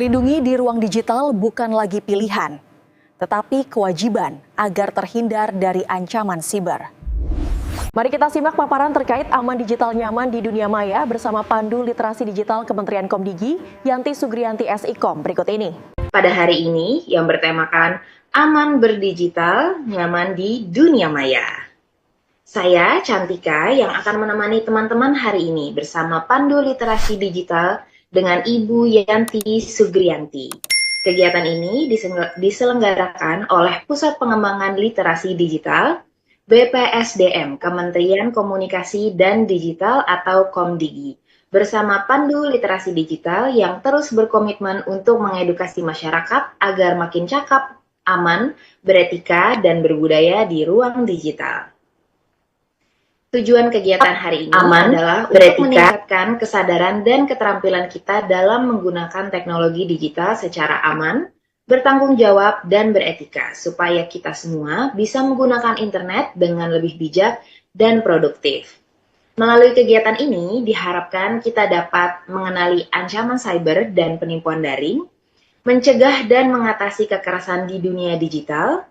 Dilindungi di ruang digital bukan lagi pilihan, tetapi kewajiban agar terhindar dari ancaman siber. Mari kita simak paparan terkait aman digital nyaman di dunia maya bersama Pandu Literasi Digital Kementerian Komdigi, Yanti Sugriyanti SIKOM berikut ini. Pada hari ini yang bertemakan aman berdigital nyaman di dunia maya. Saya Cantika yang akan menemani teman-teman hari ini bersama Pandu Literasi Digital dengan Ibu Yanti Sugriyanti. Kegiatan ini diselenggarakan oleh Pusat Pengembangan Literasi Digital BPSDM Kementerian Komunikasi dan Digital atau Komdigi bersama Pandu Literasi Digital yang terus berkomitmen untuk mengedukasi masyarakat agar makin cakap, aman, beretika, dan berbudaya di ruang digital. Tujuan kegiatan hari ini adalah untuk meningkatkan kesadaran dan keterampilan kita dalam menggunakan teknologi digital secara aman, bertanggung jawab, dan beretika, supaya kita semua bisa menggunakan internet dengan lebih bijak dan produktif. Melalui kegiatan ini, diharapkan kita dapat mengenali ancaman cyber dan penipuan daring, mencegah dan mengatasi kekerasan di dunia digital,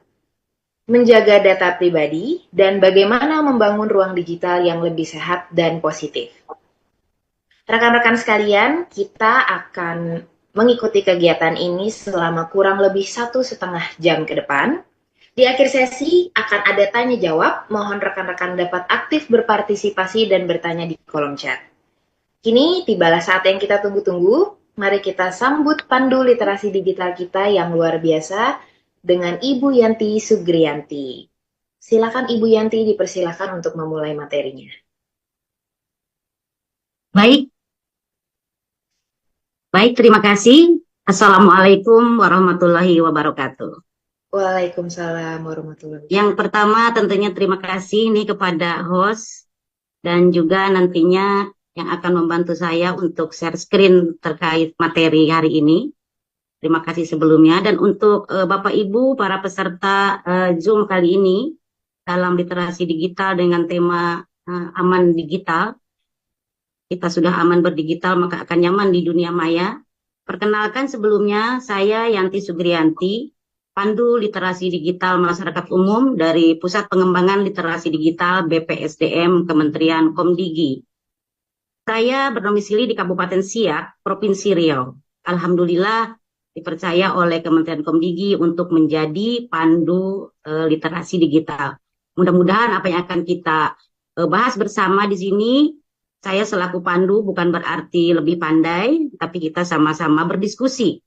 menjaga data pribadi, dan bagaimana membangun ruang digital yang lebih sehat dan positif. Rekan-rekan sekalian, kita akan mengikuti kegiatan ini selama kurang lebih 1,5 jam ke depan. Di akhir sesi akan ada tanya jawab, mohon rekan-rekan dapat aktif berpartisipasi dan bertanya di kolom chat. Kini tibalah saat yang kita tunggu-tunggu, mari kita sambut Pandu Literasi Digital kita yang luar biasa, dengan Ibu Yanti Sugriyanti. Silakan Ibu Yanti, dipersilakan untuk memulai materinya. Baik, terima kasih. Assalamualaikum warahmatullahi wabarakatuh. Waalaikumsalam warahmatullahi wabarakatuh. Yang pertama tentunya terima kasih nih kepada host dan juga nantinya yang akan membantu saya untuk share screen terkait materi hari ini. Terima kasih sebelumnya, dan untuk Bapak Ibu para peserta Zoom kali ini dalam literasi digital dengan tema aman digital. Kita sudah aman berdigital maka akan nyaman di dunia maya. Perkenalkan sebelumnya, saya Yanti Sugriyanti, Pandu Literasi Digital Masyarakat Umum dari Pusat Pengembangan Literasi Digital BPSDM Kementerian Komdigi. Saya berdomisili di Kabupaten Siak, Provinsi Riau. Alhamdulillah dipercaya oleh Kementerian Komdigi untuk menjadi pandu literasi digital. Mudah-mudahan apa yang akan kita bahas bersama di sini, saya selaku pandu bukan berarti lebih pandai, tapi kita sama-sama berdiskusi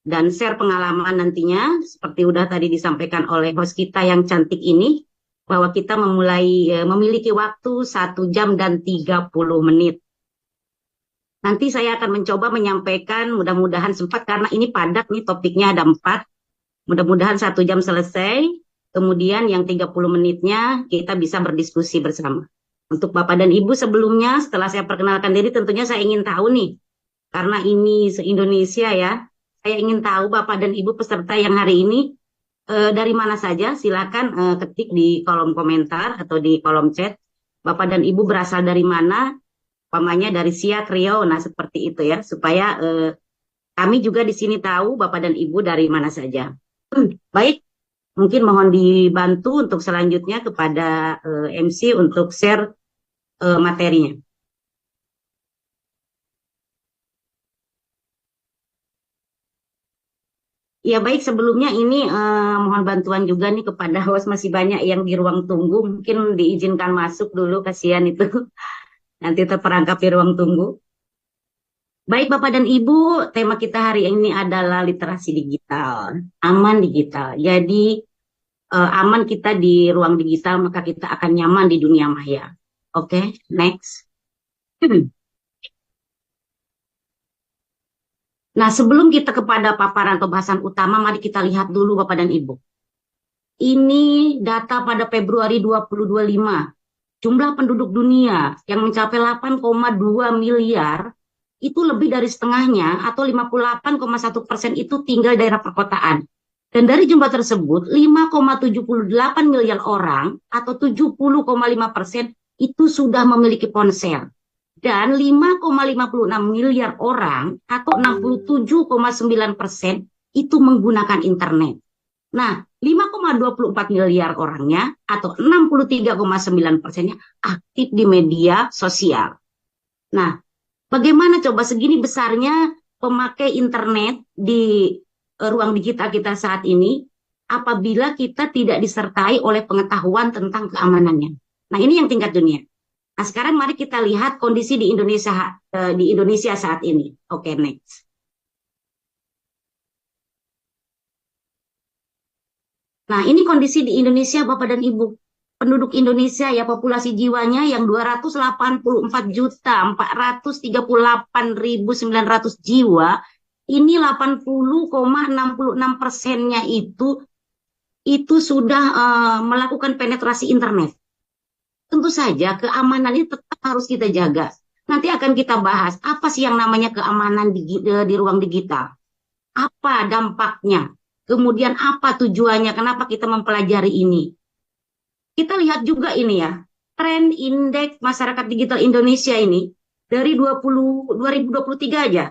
dan share pengalaman nantinya, seperti udah tadi disampaikan oleh host kita yang cantik ini, bahwa kita memiliki waktu 1 jam dan 30 menit. Nanti saya akan mencoba menyampaikan, mudah-mudahan sempat, karena ini padat nih, topiknya ada 4. Mudah-mudahan 1 jam selesai, kemudian yang 30 menitnya kita bisa berdiskusi bersama. Untuk Bapak dan Ibu sebelumnya, setelah saya perkenalkan diri, tentunya saya ingin tahu nih, karena ini se-Indonesia ya, saya ingin tahu Bapak dan Ibu peserta yang hari ini dari mana saja. Silakan ketik di kolom komentar atau di kolom chat, Bapak dan Ibu berasal dari mana, umpamanya dari Siak, Riau, nah seperti itu ya, supaya kami juga di sini tahu Bapak dan Ibu dari mana saja. Baik, mungkin mohon dibantu untuk selanjutnya kepada MC untuk share materinya. Ya baik, sebelumnya ini mohon bantuan juga nih kepada host, masih banyak yang di ruang tunggu, mungkin diizinkan masuk dulu, kasihan itu. Nanti terperangkap di ruang tunggu. Baik Bapak dan Ibu, tema kita hari ini adalah literasi digital, aman digital. Jadi aman kita di ruang digital, maka kita akan nyaman di dunia maya. Oke, next. Nah, sebelum kita kepada paparan atau bahasan utama, mari kita lihat dulu Bapak dan Ibu. Ini data pada Februari 2025. Jumlah penduduk dunia yang mencapai 8,2 miliar, itu lebih dari setengahnya atau 58,1% itu tinggal di daerah perkotaan. Dan dari jumlah tersebut, 5,78 miliar orang atau 70,5% itu sudah memiliki ponsel. Dan 5,56 miliar orang atau 67,9% itu menggunakan internet. Nah, 5,24 miliar orangnya atau 63,9%-nya aktif di media sosial. Nah, bagaimana coba segini besarnya pemakai internet di ruang digital kita saat ini apabila kita tidak disertai oleh pengetahuan tentang keamanannya. Nah, ini yang tingkat dunia. Nah, sekarang mari kita lihat kondisi di Indonesia saat ini. Oke, next. Nah, ini kondisi di Indonesia, Bapak dan Ibu. Penduduk Indonesia ya populasi jiwanya yang 284.438.900 jiwa, ini 80,66%-nya itu sudah melakukan penetrasi internet. Tentu saja keamanan ini tetap harus kita jaga. Nanti akan kita bahas apa sih yang namanya keamanan di ruang digital. Apa dampaknya? Kemudian apa tujuannya? Kenapa kita mempelajari ini? Kita lihat juga ini ya, tren indeks masyarakat digital Indonesia ini dari 2023 aja.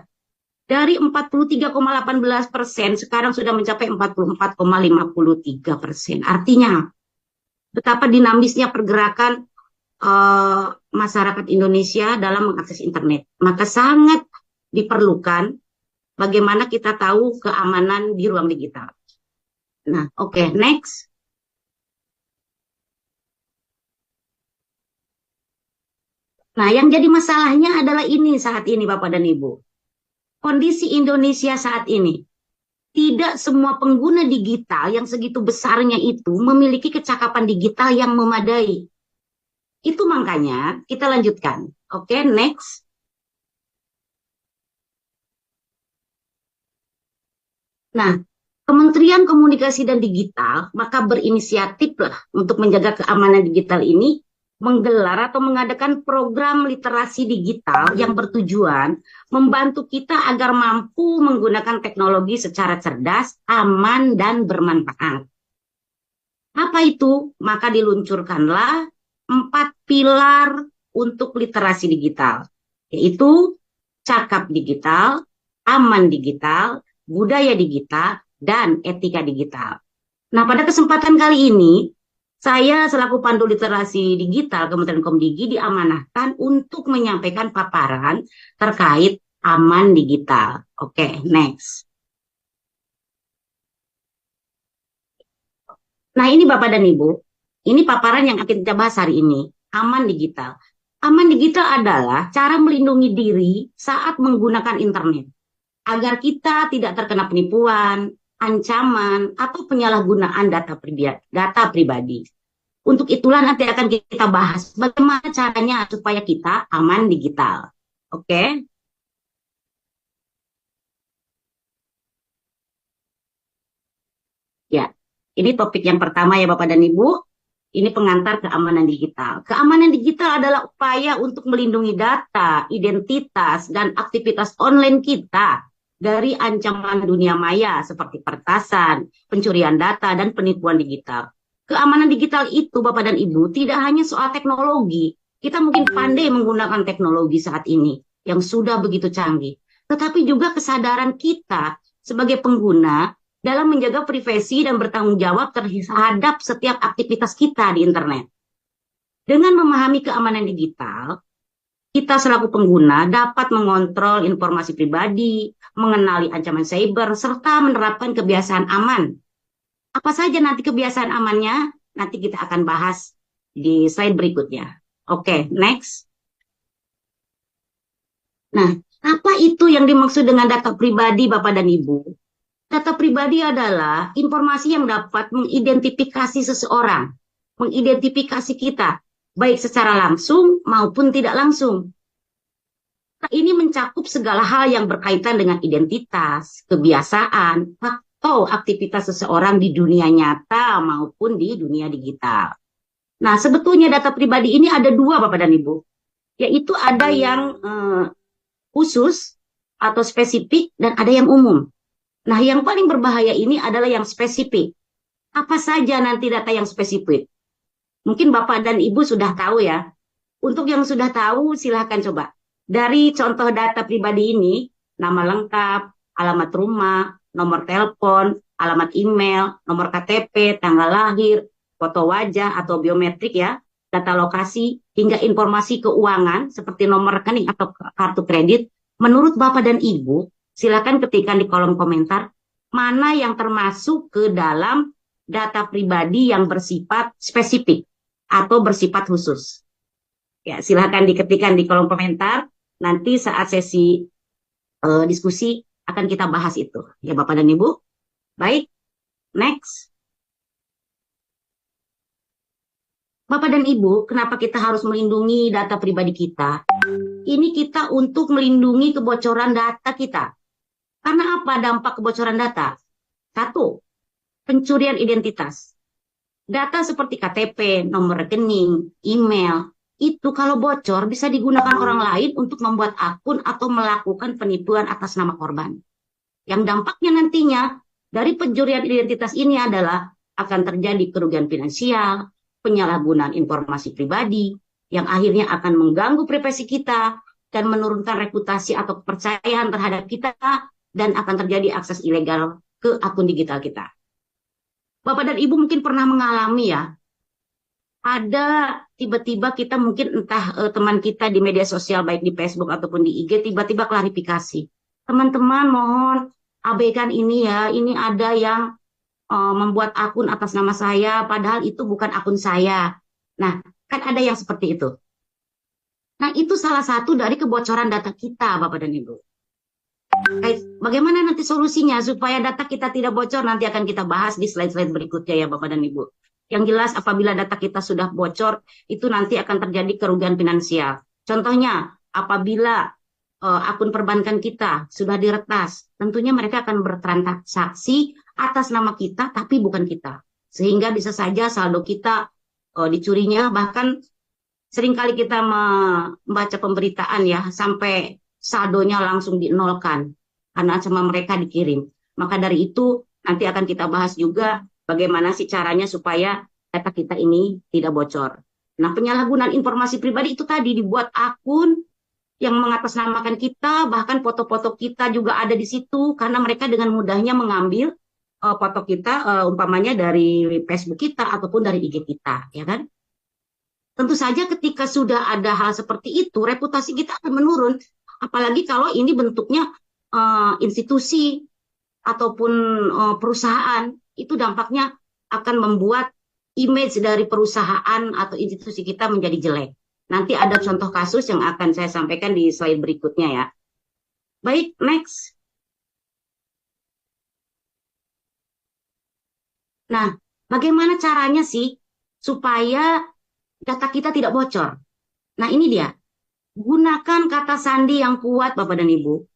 Dari 43,18% sekarang sudah mencapai 44,53%. Artinya betapa dinamisnya pergerakan masyarakat Indonesia dalam mengakses internet. Maka sangat diperlukan bagaimana kita tahu keamanan di ruang digital. Nah, oke, next. Nah, yang jadi masalahnya adalah ini saat ini, Bapak dan Ibu. Kondisi Indonesia saat ini. Tidak semua pengguna digital yang segitu besarnya itu memiliki kecakapan digital yang memadai. Itu makanya kita lanjutkan. Oke, next. Nah, Kementerian Komunikasi dan Digital maka berinisiatif lah untuk menjaga keamanan digital ini menggelar atau mengadakan program literasi digital yang bertujuan membantu kita agar mampu menggunakan teknologi secara cerdas, aman, dan bermanfaat. Apa itu? Maka diluncurkanlah 4 pilar untuk literasi digital, yaitu cakap digital, aman digital, budaya digital, dan etika digital. Nah, pada kesempatan kali ini, saya selaku Pandu Literasi Digital Kementerian Komdigi diamanahkan untuk menyampaikan paparan terkait aman digital. Oke, next. Nah, ini Bapak dan Ibu, ini paparan yang akan kita bahas hari ini, aman digital. Aman digital adalah cara melindungi diri saat menggunakan internet, agar kita tidak terkena penipuan, ancaman, atau penyalahgunaan data pribadi. Untuk itulah nanti akan kita bahas bagaimana caranya supaya kita aman digital. Oke? Ya, ini topik yang pertama ya Bapak dan Ibu. Ini pengantar keamanan digital. Keamanan digital adalah upaya untuk melindungi data, identitas, dan aktivitas online kita dari ancaman dunia maya seperti peretasan, pencurian data, dan penipuan digital. Keamanan digital itu, Bapak dan Ibu, tidak hanya soal teknologi. Kita mungkin pandai menggunakan teknologi saat ini yang sudah begitu canggih. Tetapi juga kesadaran kita sebagai pengguna dalam menjaga privasi dan bertanggung jawab terhadap setiap aktivitas kita di internet. Dengan memahami keamanan digital, kita selaku pengguna dapat mengontrol informasi pribadi, mengenali ancaman cyber, serta menerapkan kebiasaan aman. Apa saja nanti kebiasaan amannya? Nanti kita akan bahas di slide berikutnya. Oke, next. Nah, apa itu yang dimaksud dengan data pribadi, Bapak dan Ibu? Data pribadi adalah informasi yang dapat mengidentifikasi seseorang, mengidentifikasi kita, baik secara langsung maupun tidak langsung. Nah, ini mencakup segala hal yang berkaitan dengan identitas, kebiasaan, atau aktivitas seseorang di dunia nyata maupun di dunia digital. Nah, sebetulnya data pribadi ini ada dua, Bapak dan Ibu. Yaitu ada yang khusus atau spesifik dan ada yang umum. Nah, yang paling berbahaya ini adalah yang spesifik. Apa saja nanti data yang spesifik? Mungkin Bapak dan Ibu sudah tahu ya. Untuk yang sudah tahu, silahkan coba. Dari contoh data pribadi ini, nama lengkap, alamat rumah, nomor telepon, alamat email, nomor KTP, tanggal lahir, foto wajah atau biometrik ya, data lokasi, hingga informasi keuangan seperti nomor rekening atau kartu kredit. Menurut Bapak dan Ibu, silakan ketikkan di kolom komentar mana yang termasuk ke dalam data pribadi yang bersifat spesifik atau bersifat khusus. Ya, silakan diketikkan di kolom komentar. Nanti saat sesi diskusi akan kita bahas itu. Ya Bapak dan Ibu. Baik, next. Bapak dan Ibu, kenapa kita harus melindungi data pribadi kita? Ini kita untuk melindungi kebocoran data kita. Karena apa dampak kebocoran data? Satu, pencurian identitas. Data seperti KTP, nomor rekening, email, itu kalau bocor bisa digunakan orang lain untuk membuat akun atau melakukan penipuan atas nama korban. Yang dampaknya nantinya dari pencurian identitas ini adalah akan terjadi kerugian finansial, penyalahgunaan informasi pribadi, yang akhirnya akan mengganggu privasi kita dan menurunkan reputasi atau kepercayaan terhadap kita, dan akan terjadi akses ilegal ke akun digital kita. Bapak dan Ibu mungkin pernah mengalami ya, ada tiba-tiba kita mungkin entah teman kita di media sosial baik di Facebook ataupun di IG tiba-tiba klarifikasi. Teman-teman mohon abaikan ini ya, ini ada yang membuat akun atas nama saya padahal itu bukan akun saya. Nah, kan ada yang seperti itu. Nah, itu salah satu dari kebocoran data kita, Bapak dan Ibu. Bagaimana nanti solusinya supaya data kita tidak bocor? Nanti akan kita bahas di slide-slide berikutnya ya Bapak dan Ibu. Yang jelas apabila data kita sudah bocor, itu nanti akan terjadi kerugian finansial. Contohnya, apabila akun perbankan kita sudah diretas, tentunya mereka akan bertransaksi atas nama kita, tapi bukan kita. Sehingga bisa saja saldo kita dicurinya, bahkan seringkali kita membaca pemberitaan ya, sampai saldonya langsung dinolkan karena sama mereka dikirim. Maka dari itu nanti akan kita bahas juga bagaimana sih caranya supaya data kita ini tidak bocor. Nah, penyalahgunaan informasi pribadi itu tadi dibuat akun yang mengatasnamakan kita, bahkan foto-foto kita juga ada di situ karena mereka dengan mudahnya mengambil foto kita umpamanya dari Facebook kita ataupun dari IG kita, ya kan? Tentu saja ketika sudah ada hal seperti itu, reputasi kita akan menurun. Apalagi kalau ini bentuknya institusi ataupun perusahaan, itu dampaknya akan membuat image dari perusahaan atau institusi kita menjadi jelek. Nanti ada contoh kasus yang akan saya sampaikan di slide berikutnya ya. Baik, next. Nah, bagaimana caranya sih supaya data kita tidak bocor? Nah, ini dia. Gunakan kata sandi yang kuat, Bapak dan Ibu.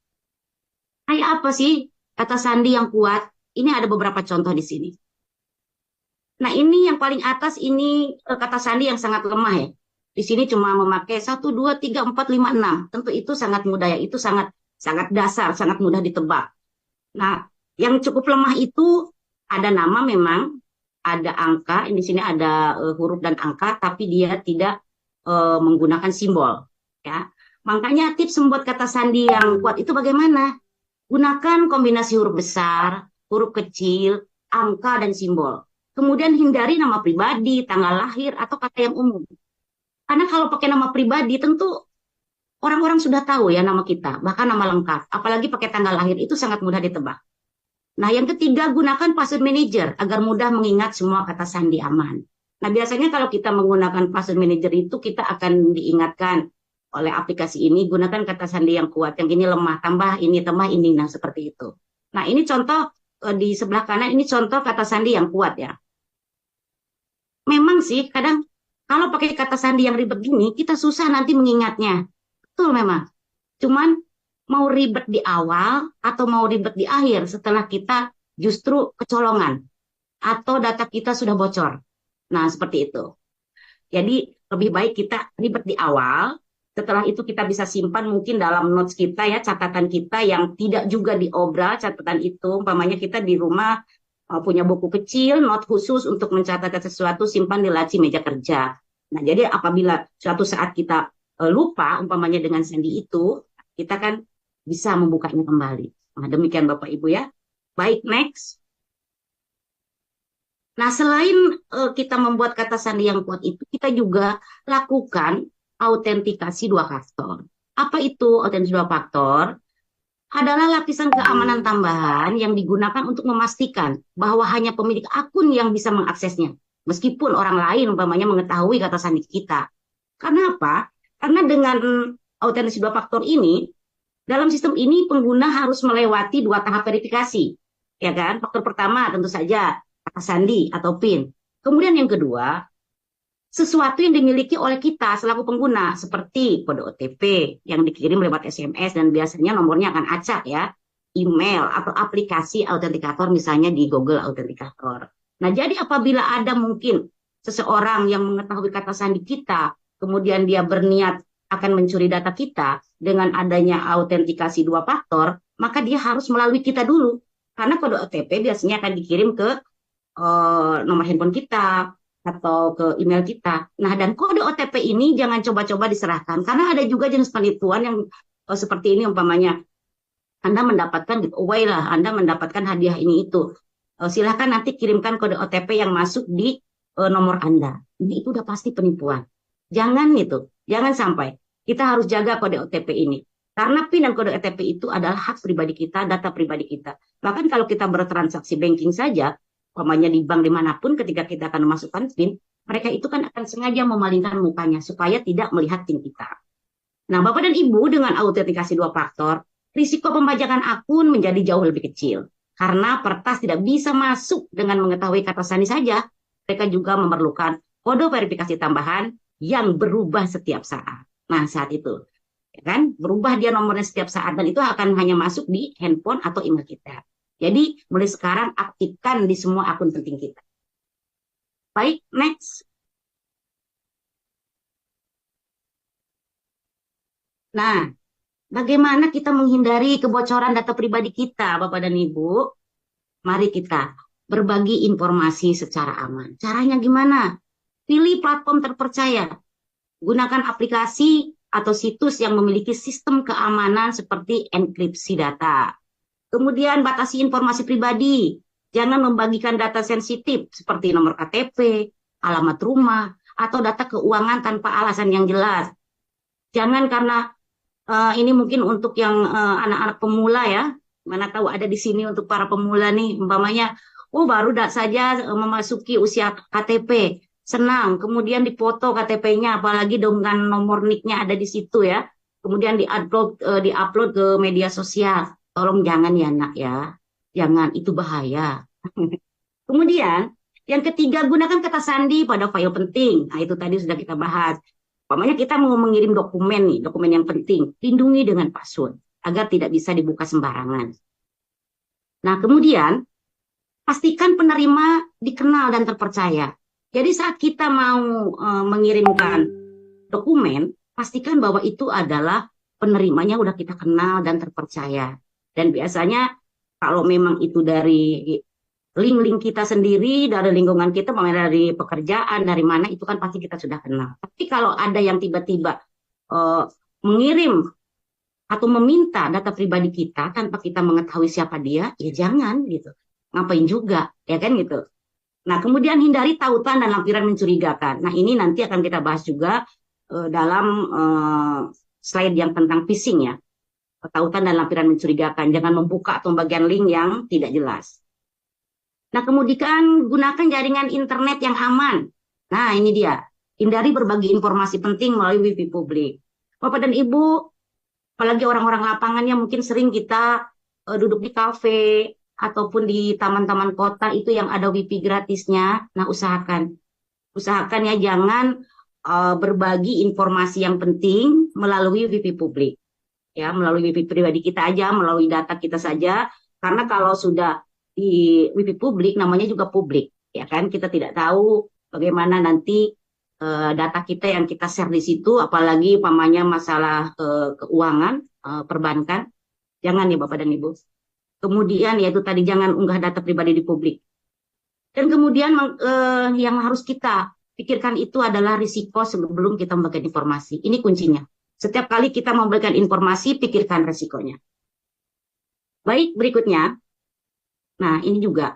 Kayak apa sih kata sandi yang kuat? Ini ada beberapa contoh di sini. Nah, ini yang paling atas ini kata sandi yang sangat lemah ya. Di sini cuma memakai 1, 2, 3, 4, 5, 6. Tentu itu sangat mudah ya. Itu sangat dasar, sangat mudah ditebak. Nah, yang cukup lemah itu ada nama memang, ada angka. Di sini ada huruf dan angka, tapi dia tidak menggunakan simbol. Ya, makanya tips membuat kata sandi yang kuat itu bagaimana? Gunakan kombinasi huruf besar, huruf kecil, angka, dan simbol. Kemudian hindari nama pribadi, tanggal lahir, atau kata yang umum. Karena kalau pakai nama pribadi, tentu orang-orang sudah tahu ya nama kita, bahkan nama lengkap. Apalagi pakai tanggal lahir, itu sangat mudah ditebak. Nah, yang ketiga, gunakan password manager agar mudah mengingat semua kata sandi aman. Nah, biasanya kalau kita menggunakan password manager itu, kita akan diingatkan oleh aplikasi ini, gunakan kata sandi yang kuat, yang ini lemah, tambah ini, nah seperti itu. Nah, ini contoh di sebelah kanan, ini contoh kata sandi yang kuat ya. Memang sih, kadang kalau pakai kata sandi yang ribet gini, kita susah nanti mengingatnya. Betul memang. Cuman, mau ribet di awal atau mau ribet di akhir setelah kita justru kecolongan atau data kita sudah bocor. Nah, seperti itu. Jadi, lebih baik kita ribet di awal. Setelah itu kita bisa simpan mungkin dalam notes kita ya, catatan kita yang tidak juga diobral catatan itu. Umpamanya kita di rumah punya buku kecil, note khusus untuk mencatat sesuatu, simpan di laci meja kerja. Nah, jadi apabila suatu saat kita lupa umpamanya dengan sandi itu, kita kan bisa membukanya kembali. Nah, demikian Bapak Ibu ya. Baik, next. Nah, selain kita membuat kata sandi yang kuat itu, kita juga lakukan autentikasi dua faktor. Apa itu autentikasi dua faktor? Adalah lapisan keamanan tambahan yang digunakan untuk memastikan bahwa hanya pemilik akun yang bisa mengaksesnya. Meskipun orang lain umpamanya mengetahui kata sandi kita. Karena apa? Karena dengan autentikasi dua faktor ini, dalam sistem ini pengguna harus melewati dua tahap verifikasi. Ya kan? Faktor pertama tentu saja kata sandi atau PIN. Kemudian yang kedua, sesuatu yang dimiliki oleh kita selaku pengguna, seperti kode OTP yang dikirim lewat SMS dan biasanya nomornya akan acak ya, email atau aplikasi autentikator misalnya di Google Authenticator. Nah, jadi apabila ada mungkin seseorang yang mengetahui kata sandi kita, kemudian dia berniat akan mencuri data kita dengan adanya autentikasi dua faktor, maka dia harus melalui kita dulu. Karena kode OTP biasanya akan dikirim ke nomor handphone kita atau ke email kita. Nah, dan kode OTP ini jangan coba-coba diserahkan karena ada juga jenis penipuan yang seperti ini umpamanya Anda mendapatkan giveaway lah, Anda mendapatkan hadiah ini itu. Silahkan nanti kirimkan kode OTP yang masuk di nomor Anda. Ini itu udah pasti penipuan. Jangan itu, jangan sampai. Kita harus jaga kode OTP ini. Karena PIN dan kode OTP itu adalah hak pribadi kita, data pribadi kita. Bahkan kalau kita bertransaksi banking saja, umpamanya di bank dimanapun ketika kita akan memasukkan PIN, mereka itu kan akan sengaja memalingkan mukanya supaya tidak melihat PIN kita. Nah, Bapak dan Ibu dengan autentikasi dua faktor, risiko pembajakan akun menjadi jauh lebih kecil. Karena peretas tidak bisa masuk dengan mengetahui kata sandi saja, mereka juga memerlukan kode verifikasi tambahan yang berubah setiap saat. Nah, saat itu, ya kan, berubah dia nomornya setiap saat dan itu akan hanya masuk di handphone atau email kita. Jadi, mulai sekarang aktifkan di semua akun penting kita. Baik, next. Nah, bagaimana kita menghindari kebocoran data pribadi kita, Bapak dan Ibu? Mari kita berbagi informasi secara aman. Caranya gimana? Pilih platform terpercaya. Gunakan aplikasi atau situs yang memiliki sistem keamanan seperti enkripsi data. Kemudian batasi informasi pribadi. Jangan membagikan data sensitif seperti nomor KTP, alamat rumah, atau data keuangan tanpa alasan yang jelas. Jangan karena ini mungkin untuk yang anak-anak pemula ya. Mana tahu ada di sini untuk para pemula nih. Umpamanya, baru saja memasuki usia KTP. Senang, kemudian dipoto KTP-nya, apalagi dengan nomor NIK-nya ada di situ ya. Kemudian di-upload ke media sosial. Tolong jangan ya nak ya, jangan, itu bahaya. Kemudian yang ketiga, gunakan kata sandi pada file penting. Nah itu tadi sudah kita bahas. Umpamanya kita mau mengirim dokumen nih, dokumen yang penting, lindungi dengan password agar tidak bisa dibuka sembarangan. Nah kemudian pastikan penerima dikenal dan terpercaya. Jadi saat kita mau mengirimkan dokumen, pastikan bahwa itu adalah penerimanya udah kita kenal dan terpercaya. Dan biasanya kalau memang itu dari link-link kita sendiri, dari lingkungan kita, dari pekerjaan, dari mana, itu kan pasti kita sudah kenal. Tapi kalau ada yang tiba-tiba mengirim atau meminta data pribadi kita tanpa kita mengetahui siapa dia, ya jangan gitu. Ngapain juga, ya kan gitu. Nah, kemudian hindari tautan dan lampiran mencurigakan. Nah, ini nanti akan kita bahas juga dalam slide yang tentang phishing ya. Tautan dan lampiran mencurigakan. Jangan membuka atau bagian link yang tidak jelas. Nah, kemudian gunakan jaringan internet yang aman. Nah, ini dia. Hindari berbagi informasi penting melalui Wi-Fi publik. Bapak dan Ibu, apalagi orang-orang lapangannya mungkin sering kita duduk di kafe ataupun di taman-taman kota itu yang ada Wi-Fi gratisnya. Nah, usahakan ya jangan berbagi informasi yang penting melalui Wi-Fi publik. Ya, melalui Wi-Fi pribadi kita aja, melalui data kita saja. Karena kalau sudah di Wi-Fi publik, namanya juga publik. Ya kan, kita tidak tahu bagaimana nanti data kita yang kita share di situ, apalagi umpamanya masalah keuangan, perbankan. Jangan ya Bapak dan Ibu. Kemudian yaitu tadi jangan unggah data pribadi di publik. Dan kemudian yang harus kita pikirkan itu adalah risiko sebelum kita memberikan informasi. Ini kuncinya. Setiap kali kita memberikan informasi, pikirkan risikonya. Baik, berikutnya. Nah, ini juga.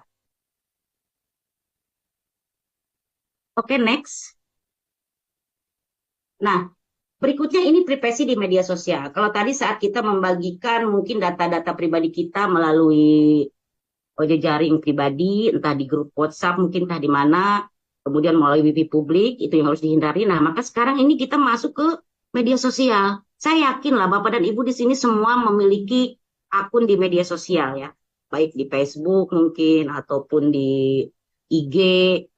Oke, next. Nah, berikutnya ini privasi di media sosial. Kalau tadi saat kita membagikan mungkin data-data pribadi kita melalui jejaring pribadi, entah di grup WhatsApp, mungkin entah di mana, kemudian melalui WP publik, itu yang harus dihindari. Nah, maka sekarang ini kita masuk ke media sosial. Saya yakin lah Bapak dan Ibu di sini semua memiliki akun di media sosial ya, baik di Facebook mungkin, ataupun di IG,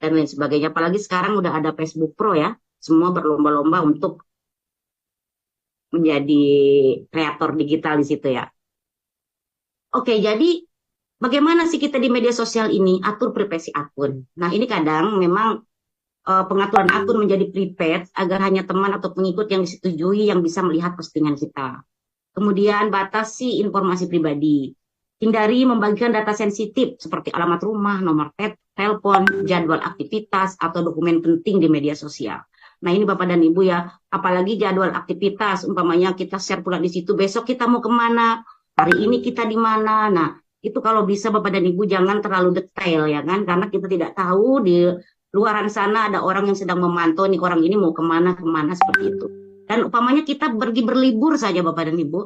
dan lain sebagainya. Apalagi sekarang udah ada Facebook Pro ya, semua berlomba-lomba untuk menjadi kreator digital di situ ya. Oke, jadi bagaimana sih kita di media sosial ini atur privasi akun? Nah, ini kadang memang pengaturan akun menjadi private agar hanya teman atau pengikut yang disetujui yang bisa melihat postingan kita. Kemudian batasi informasi pribadi. Hindari membagikan data sensitif seperti alamat rumah, nomor telepon, jadwal aktivitas, atau dokumen penting di media sosial. Nah, ini Bapak dan Ibu ya, apalagi jadwal aktivitas, umpamanya kita share pula di situ, besok kita mau kemana, hari ini kita di mana. Nah, itu kalau bisa Bapak dan Ibu jangan terlalu detail ya kan, karena kita tidak tahu di luaran sana ada orang yang sedang memantau nih orang ini mau kemana seperti itu. Dan umpamanya kita pergi berlibur saja Bapak dan Ibu,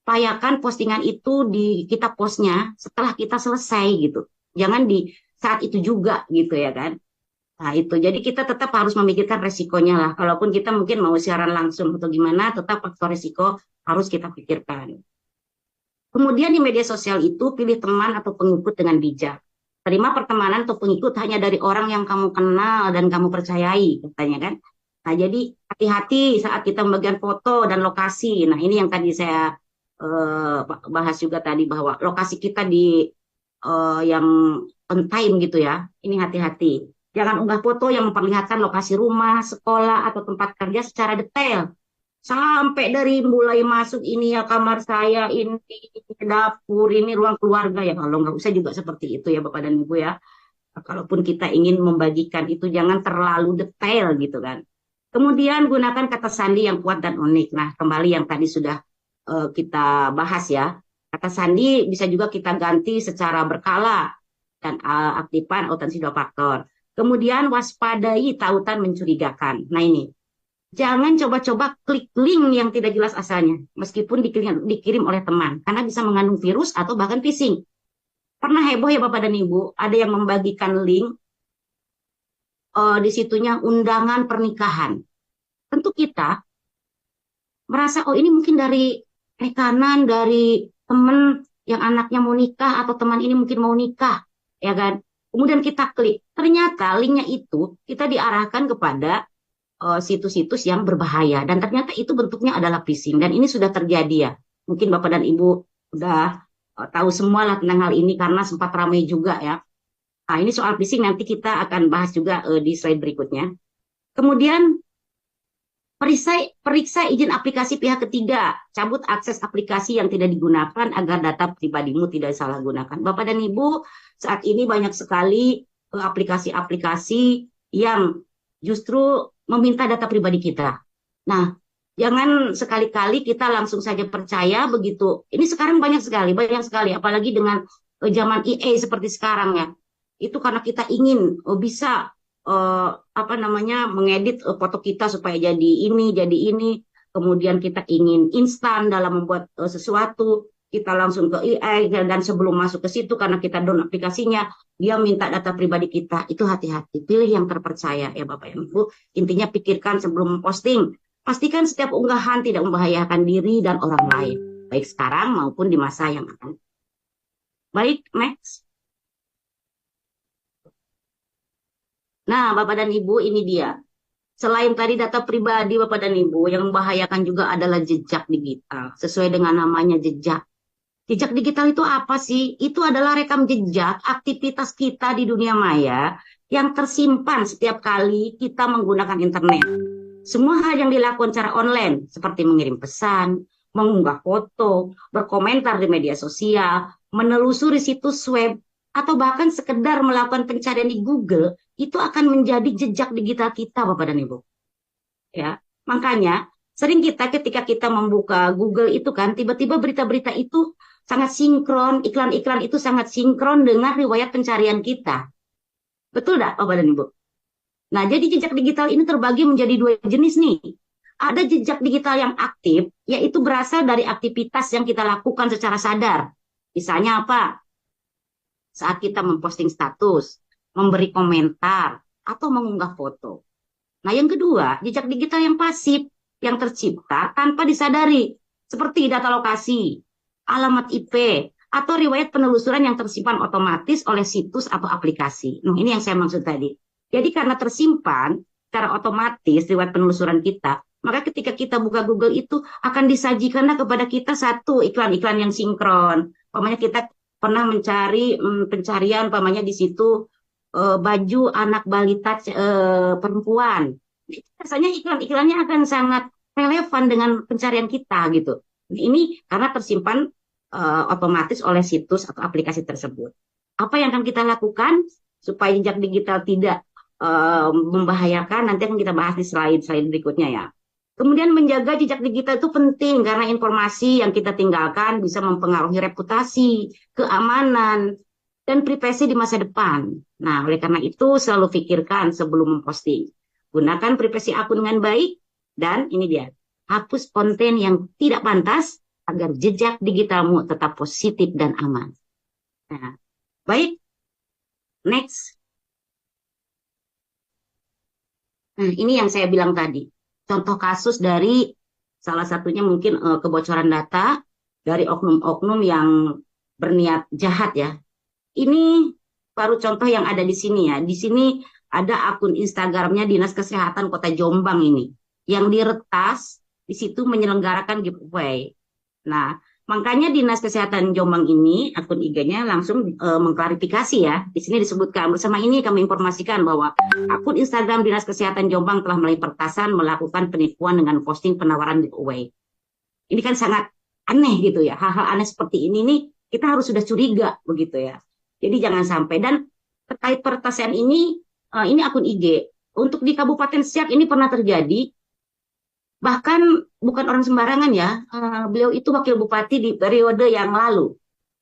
upayakan postingan itu kita postnya setelah kita selesai gitu. Jangan di saat itu juga gitu ya kan. Nah itu, jadi kita tetap harus memikirkan resikonya lah. Kalaupun kita mungkin mau siaran langsung atau gimana, tetap faktor resiko harus kita pikirkan. Kemudian di media sosial itu pilih teman atau pengikut dengan bijak. Terima pertemanan atau pengikut hanya dari orang yang kamu kenal dan kamu percayai, katanya kan. Nah, jadi hati-hati saat kita membagikan foto dan lokasi. Nah, ini yang tadi saya bahas juga tadi bahwa lokasi kita di yang on time gitu ya. Ini hati-hati. Jangan unggah foto yang memperlihatkan lokasi rumah, sekolah, atau tempat kerja secara detail. Sampai dari mulai masuk ini ya kamar saya, ini dapur, ini ruang keluarga ya. Kalau nggak usah juga seperti itu ya Bapak dan Ibu ya. Kalaupun kita ingin membagikan itu jangan terlalu detail gitu kan. Kemudian gunakan kata sandi yang kuat dan unik. Nah kembali yang tadi sudah kita bahas ya. Kata sandi bisa juga kita ganti secara berkala dan aktifkan autentik dua faktor. Kemudian waspadai tautan mencurigakan. Nah ini, jangan coba-coba klik link yang tidak jelas asalnya, meskipun dikirim oleh teman, karena bisa mengandung virus atau bahkan phishing. Pernah heboh ya Bapak dan Ibu, ada yang membagikan link di situnya undangan pernikahan. Tentu kita merasa, oh ini mungkin dari rekanan, dari teman yang anaknya mau nikah, atau teman ini mungkin mau nikah, ya kan? Kemudian kita klik, ternyata linknya itu kita diarahkan kepada situs-situs yang berbahaya. Dan ternyata itu bentuknya adalah phishing. Dan ini sudah terjadi ya. Mungkin Bapak dan Ibu sudah tahu semua lah tentang hal ini karena sempat ramai juga ya. Nah ini soal phishing nanti kita akan bahas juga di slide berikutnya. Kemudian periksa izin aplikasi pihak ketiga. Cabut akses aplikasi yang tidak digunakan agar data pribadimu tidak salah gunakan. Bapak dan Ibu, saat ini banyak sekali aplikasi-aplikasi yang justru meminta data pribadi kita. Nah, jangan sekali-kali kita langsung saja percaya begitu. Ini sekarang banyak sekali, apalagi dengan zaman EA seperti sekarang ya. Itu karena kita ingin bisa mengedit foto kita supaya jadi ini, kemudian kita ingin instan dalam membuat sesuatu, kita langsung ke AI dan sebelum masuk ke situ karena kita download aplikasinya, dia minta data pribadi kita. Itu hati-hati, pilih yang terpercaya ya Bapak dan Ibu. Intinya pikirkan sebelum posting. Pastikan setiap unggahan tidak membahayakan diri dan orang lain, baik sekarang maupun di masa yang akan. Baik, next. Nah, Bapak dan Ibu, ini dia. Selain tadi data pribadi Bapak dan Ibu, yang membahayakan juga adalah jejak digital. Sesuai dengan namanya jejak. Jejak digital itu apa sih? Itu adalah rekam jejak aktivitas kita di dunia maya yang tersimpan setiap kali kita menggunakan internet. Semua hal yang dilakukan secara online, seperti mengirim pesan, mengunggah foto, berkomentar di media sosial, menelusuri situs web, atau bahkan sekedar melakukan pencarian di Google, itu akan menjadi jejak digital kita, Bapak dan Ibu. Ya, makanya sering kita ketika kita membuka Google itu kan, tiba-tiba berita-berita itu sangat sinkron, iklan-iklan itu sangat sinkron dengan riwayat pencarian kita. Betul nggak, Bapak dan Ibu? Nah, jadi jejak digital ini terbagi menjadi dua jenis nih. Ada jejak digital yang aktif, yaitu berasal dari aktivitas yang kita lakukan secara sadar. Misalnya apa? Saat kita memposting status, memberi komentar, atau mengunggah foto. Nah, yang kedua, jejak digital yang pasif, yang tercipta tanpa disadari, seperti data lokasi, alamat IP, atau riwayat penelusuran yang tersimpan otomatis oleh situs atau aplikasi. Nah, ini yang saya maksud tadi. Jadi karena tersimpan secara otomatis riwayat penelusuran kita, maka ketika kita buka Google itu akan disajikanlah kepada kita satu iklan-iklan yang sinkron. Umpamanya kita pernah mencari pencarian, umpamanya di situ baju anak balita perempuan. Biasanya iklan-iklannya akan sangat relevan dengan pencarian kita gitu. Ini karena tersimpan otomatis oleh situs atau aplikasi tersebut. Apa yang akan kita lakukan supaya jejak digital tidak membahayakan? Nanti akan kita bahas di slide berikutnya ya. Kemudian menjaga jejak digital itu penting karena informasi yang kita tinggalkan bisa mempengaruhi reputasi, keamanan, dan privasi di masa depan. Nah, oleh karena itu selalu pikirkan sebelum memposting. Gunakan privasi akun dengan baik, dan ini dia, hapus konten yang tidak pantas agar jejak digitalmu tetap positif dan aman. Nah, baik, next. Nah, ini yang saya bilang tadi. Contoh kasus dari salah satunya mungkin kebocoran data dari oknum-oknum yang berniat jahat ya. Ini baru contoh yang ada di sini ya. Di sini ada akun Instagramnya Dinas Kesehatan Kota Jombang ini. Yang diretas di situ menyelenggarakan giveaway. Nah, makanya Dinas Kesehatan Jombang ini, akun IG-nya langsung mengklarifikasi ya. Di sini disebutkan, bersama ini kami informasikan bahwa akun Instagram Dinas Kesehatan Jombang telah melalui pertasan melakukan penipuan dengan posting penawaran giveaway. Ini kan sangat aneh gitu ya. Hal-hal aneh seperti ini nih, kita harus sudah curiga begitu ya. Jadi jangan sampai. Dan terkait peretasan ini akun IG. Untuk di Kabupaten Siak ini pernah terjadi. Bahkan bukan orang sembarangan ya, beliau itu wakil bupati di periode yang lalu.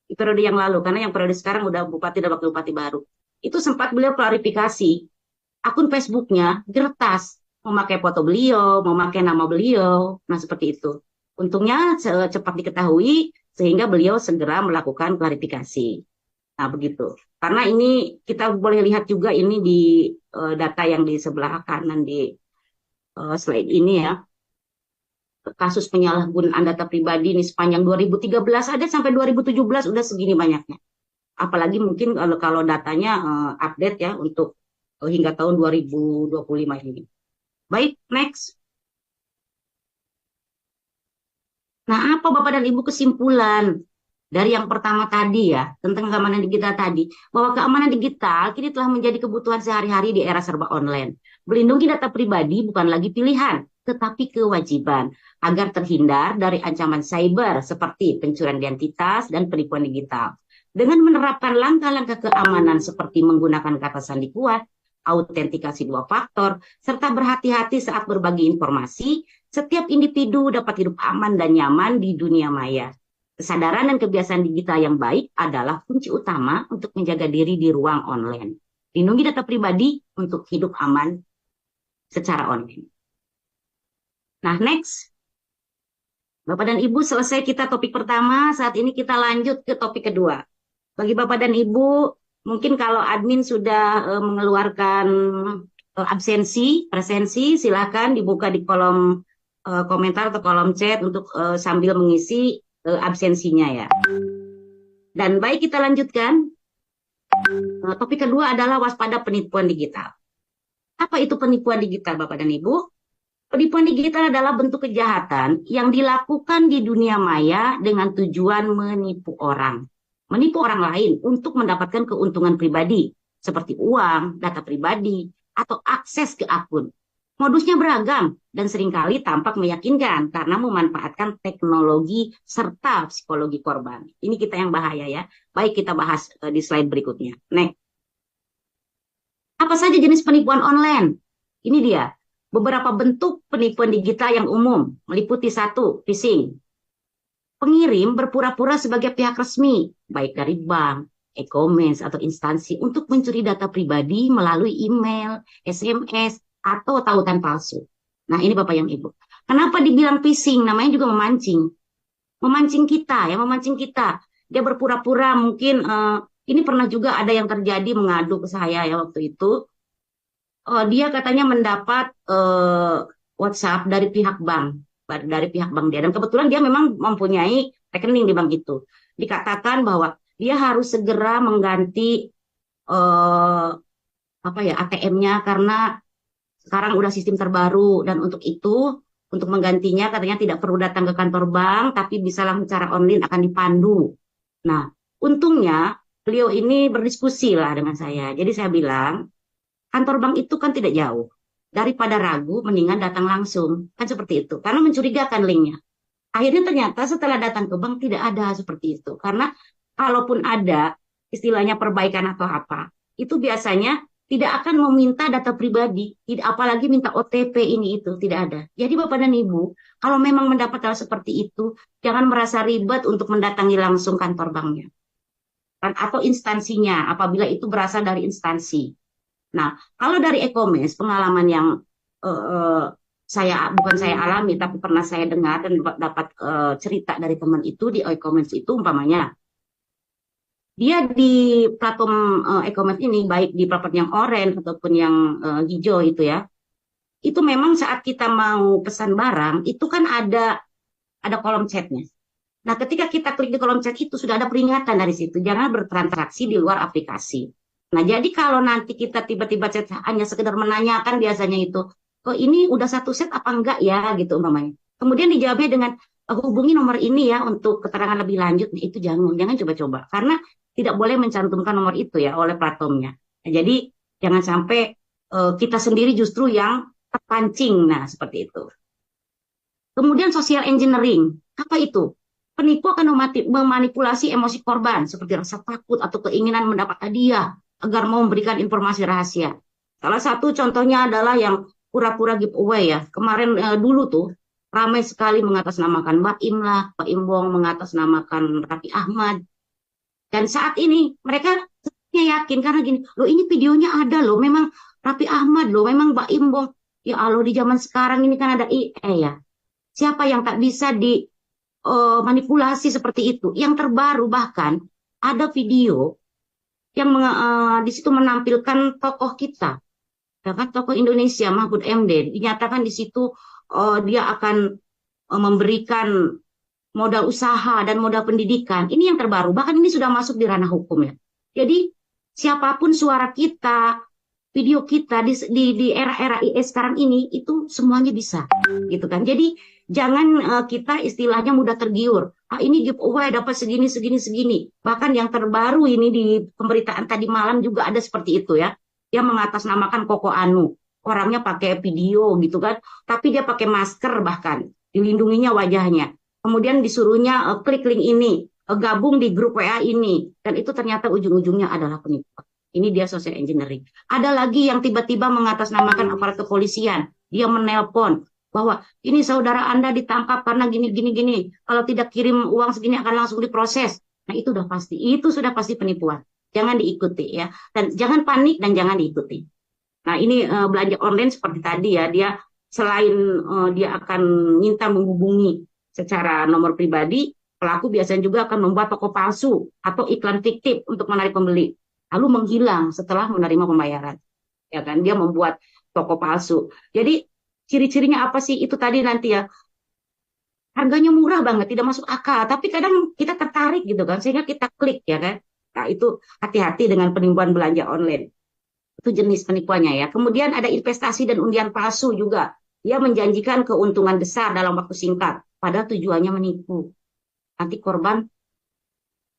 Di periode yang lalu, karena yang periode sekarang udah bupati dan wakil bupati baru. Itu sempat beliau klarifikasi, akun Facebooknya diretas, memakai foto beliau, memakai nama beliau, nah seperti itu. Untungnya cepat diketahui, sehingga beliau segera melakukan klarifikasi. Nah begitu. Karena ini kita boleh lihat juga ini di data yang di sebelah kanan di slide ini ya. Kasus penyalahgunaan data pribadi ini sepanjang 2013 ada sampai 2017 udah segini banyaknya. Apalagi mungkin kalau datanya update ya untuk hingga tahun 2025 ini. Baik, next. Nah, apa Bapak dan Ibu kesimpulan dari yang pertama tadi ya, tentang keamanan digital tadi, bahwa keamanan digital kini telah menjadi kebutuhan sehari-hari di era serba online. Melindungi data pribadi bukan lagi pilihan, tetapi kewajiban agar terhindar dari ancaman cyber seperti pencurian identitas dan penipuan digital. Dengan menerapkan langkah-langkah keamanan seperti menggunakan kata sandi kuat, autentikasi 2 faktor, serta berhati-hati saat berbagi informasi, setiap individu dapat hidup aman dan nyaman di dunia maya. Kesadaran dan kebiasaan digital yang baik adalah kunci utama untuk menjaga diri di ruang online. Lindungi data pribadi untuk hidup aman secara online. Nah, next. Bapak dan Ibu, selesai kita topik pertama, saat ini kita lanjut ke topik kedua. Bagi Bapak dan Ibu, mungkin kalau admin sudah mengeluarkan presensi, silakan dibuka di kolom komentar atau kolom chat untuk sambil mengisi absensinya ya. Dan baik kita lanjutkan. Topik kedua adalah waspada penipuan digital. Apa itu penipuan digital Bapak dan Ibu? Penipuan digital adalah bentuk kejahatan yang dilakukan di dunia maya dengan tujuan menipu orang. Menipu orang lain untuk mendapatkan keuntungan pribadi, seperti uang, data pribadi, atau akses ke akun. Modusnya beragam dan seringkali tampak meyakinkan karena memanfaatkan teknologi serta psikologi korban. Ini kita yang bahaya ya. Baik kita bahas di slide berikutnya. Next. Apa saja jenis penipuan online? Ini dia. Beberapa bentuk penipuan digital yang umum meliputi satu, phishing. Pengirim berpura-pura sebagai pihak resmi, baik dari bank, e-commerce, atau instansi untuk mencuri data pribadi melalui email, SMS, atau tautan palsu. Nah, ini Bapak yang Ibu. Kenapa dibilang phishing? Namanya juga memancing. Memancing kita, ya, memancing kita. Dia berpura-pura mungkin, ini pernah juga ada yang terjadi mengadu ke saya ya waktu itu. Dia katanya mendapat WhatsApp dari pihak bank dia, dan kebetulan dia memang mempunyai rekening di bank itu. Dikatakan bahwa dia harus segera mengganti ATM-nya karena sekarang udah sistem terbaru, dan untuk itu, untuk menggantinya katanya tidak perlu datang ke kantor bank, tapi bisa langsung secara online akan dipandu. Nah, untungnya beliau ini berdiskusi lah dengan saya. Jadi saya bilang, kantor bank itu kan tidak jauh. Daripada ragu, mendingan datang langsung. Kan seperti itu. Karena mencurigakan linknya. Akhirnya ternyata setelah datang ke bank tidak ada seperti itu. Karena kalaupun ada istilahnya perbaikan atau apa, itu biasanya tidak akan meminta data pribadi, apalagi minta OTP ini itu, tidak ada. Jadi Bapak dan Ibu, kalau memang mendapat hal seperti itu, jangan merasa ribet untuk mendatangi langsung kantor banknya. Atau instansinya, apabila itu berasal dari instansi. Nah, kalau dari e-commerce, pengalaman yang bukan saya alami, tapi pernah saya dengar dan dapat cerita dari teman itu di e-commerce itu, umpamanya, dia di platform e-commerce ini, baik di platform yang oranye ataupun yang hijau itu ya, itu memang saat kita mau pesan barang, itu kan ada kolom chatnya. Nah, ketika kita klik di kolom chat itu, sudah ada peringatan dari situ, jangan bertransaksi di luar aplikasi. Nah, jadi kalau nanti kita tiba-tiba chat hanya sekedar menanyakan biasanya itu, kok ini udah satu set apa enggak ya, gitu umpamanya. Kemudian dijawabnya dengan, hubungi nomor ini ya untuk keterangan lebih lanjut. Nah, itu jangan coba-coba. Karena tidak boleh mencantumkan nomor itu ya oleh platformnya. Nah, jadi jangan sampai kita sendiri justru yang terpancing. Nah, seperti itu. Kemudian social engineering. Apa itu? Penipu akan memanipulasi emosi korban seperti rasa takut atau keinginan mendapat hadiah agar mau memberikan informasi rahasia. Salah satu contohnya adalah yang pura-pura giveaway ya. Kemarin dulu tuh ramai sekali mengatasnamakan Mbak Im lah, Mbak Imbong mengatasnamakan Raffi Ahmad. Dan saat ini mereka yakin karena gini, loh ini videonya ada loh, memang Raffi Ahmad loh, memang Mbak Imbong. Ya Allah, di zaman sekarang ini kan ada IE ya. Siapa yang tak bisa manipulasi seperti itu? Yang terbaru bahkan ada video yang di situ menampilkan tokoh kita, ya kan, tokoh Indonesia Mahfud MD, dinyatakan di situ dia akan memberikan modal usaha dan modal pendidikan. Ini yang terbaru, bahkan ini sudah masuk di ranah hukum ya. Jadi siapapun suara kita, video kita di era-era IS sekarang ini itu semuanya bisa, gitu kan. Jadi jangan kita istilahnya mudah tergiur. Ini giveaway dapat segini. Bahkan yang terbaru ini di pemberitaan tadi malam juga ada seperti itu ya. Dia mengatasnamakan Koko Anu. Orangnya pakai video gitu kan. Tapi dia pakai masker bahkan. Dilindunginya wajahnya. Kemudian disuruhnya klik link ini. Gabung di grup WA ini. Dan itu ternyata ujung-ujungnya adalah penipuan. Ini dia social engineering. Ada lagi yang tiba-tiba mengatasnamakan aparat kepolisian. Dia menelpon bahwa ini saudara Anda ditangkap karena gini. Kalau tidak kirim uang segini akan langsung diproses. Nah, itu sudah pasti penipuan. Jangan diikuti ya. Dan jangan panik dan jangan diikuti. Nah, ini belanja online seperti tadi ya. Dia selain dia akan minta menghubungi secara nomor pribadi, pelaku biasanya juga akan membuat toko palsu atau iklan fiktif untuk menarik pembeli. Lalu menghilang setelah menerima pembayaran. Ya kan, dia membuat toko palsu. Jadi ciri-cirinya apa sih? Itu tadi nanti ya. Harganya murah banget, tidak masuk akal. Tapi kadang kita tertarik gitu kan, sehingga kita klik ya kan. Nah, itu hati-hati dengan penipuan belanja online. Itu jenis penipuannya ya. Kemudian ada investasi dan undian palsu juga. Dia menjanjikan keuntungan besar dalam waktu singkat. Padahal tujuannya menipu. Nanti korban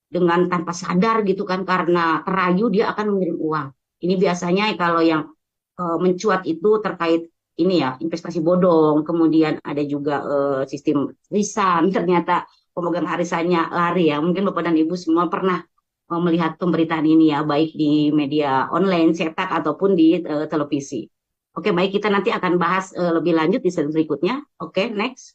dengan tanpa sadar gitu kan, karena terayu dia akan mengirim uang. Ini biasanya kalau yang mencuat itu terkait ini ya, investasi bodong, kemudian ada juga sistem risan, ternyata pemegang arisannya lari ya. Mungkin Bapak dan Ibu semua pernah melihat pemberitaan ini ya, baik di media online, cetak ataupun di televisi. Oke, baik, kita nanti akan bahas lebih lanjut di slide berikutnya. Oke, next.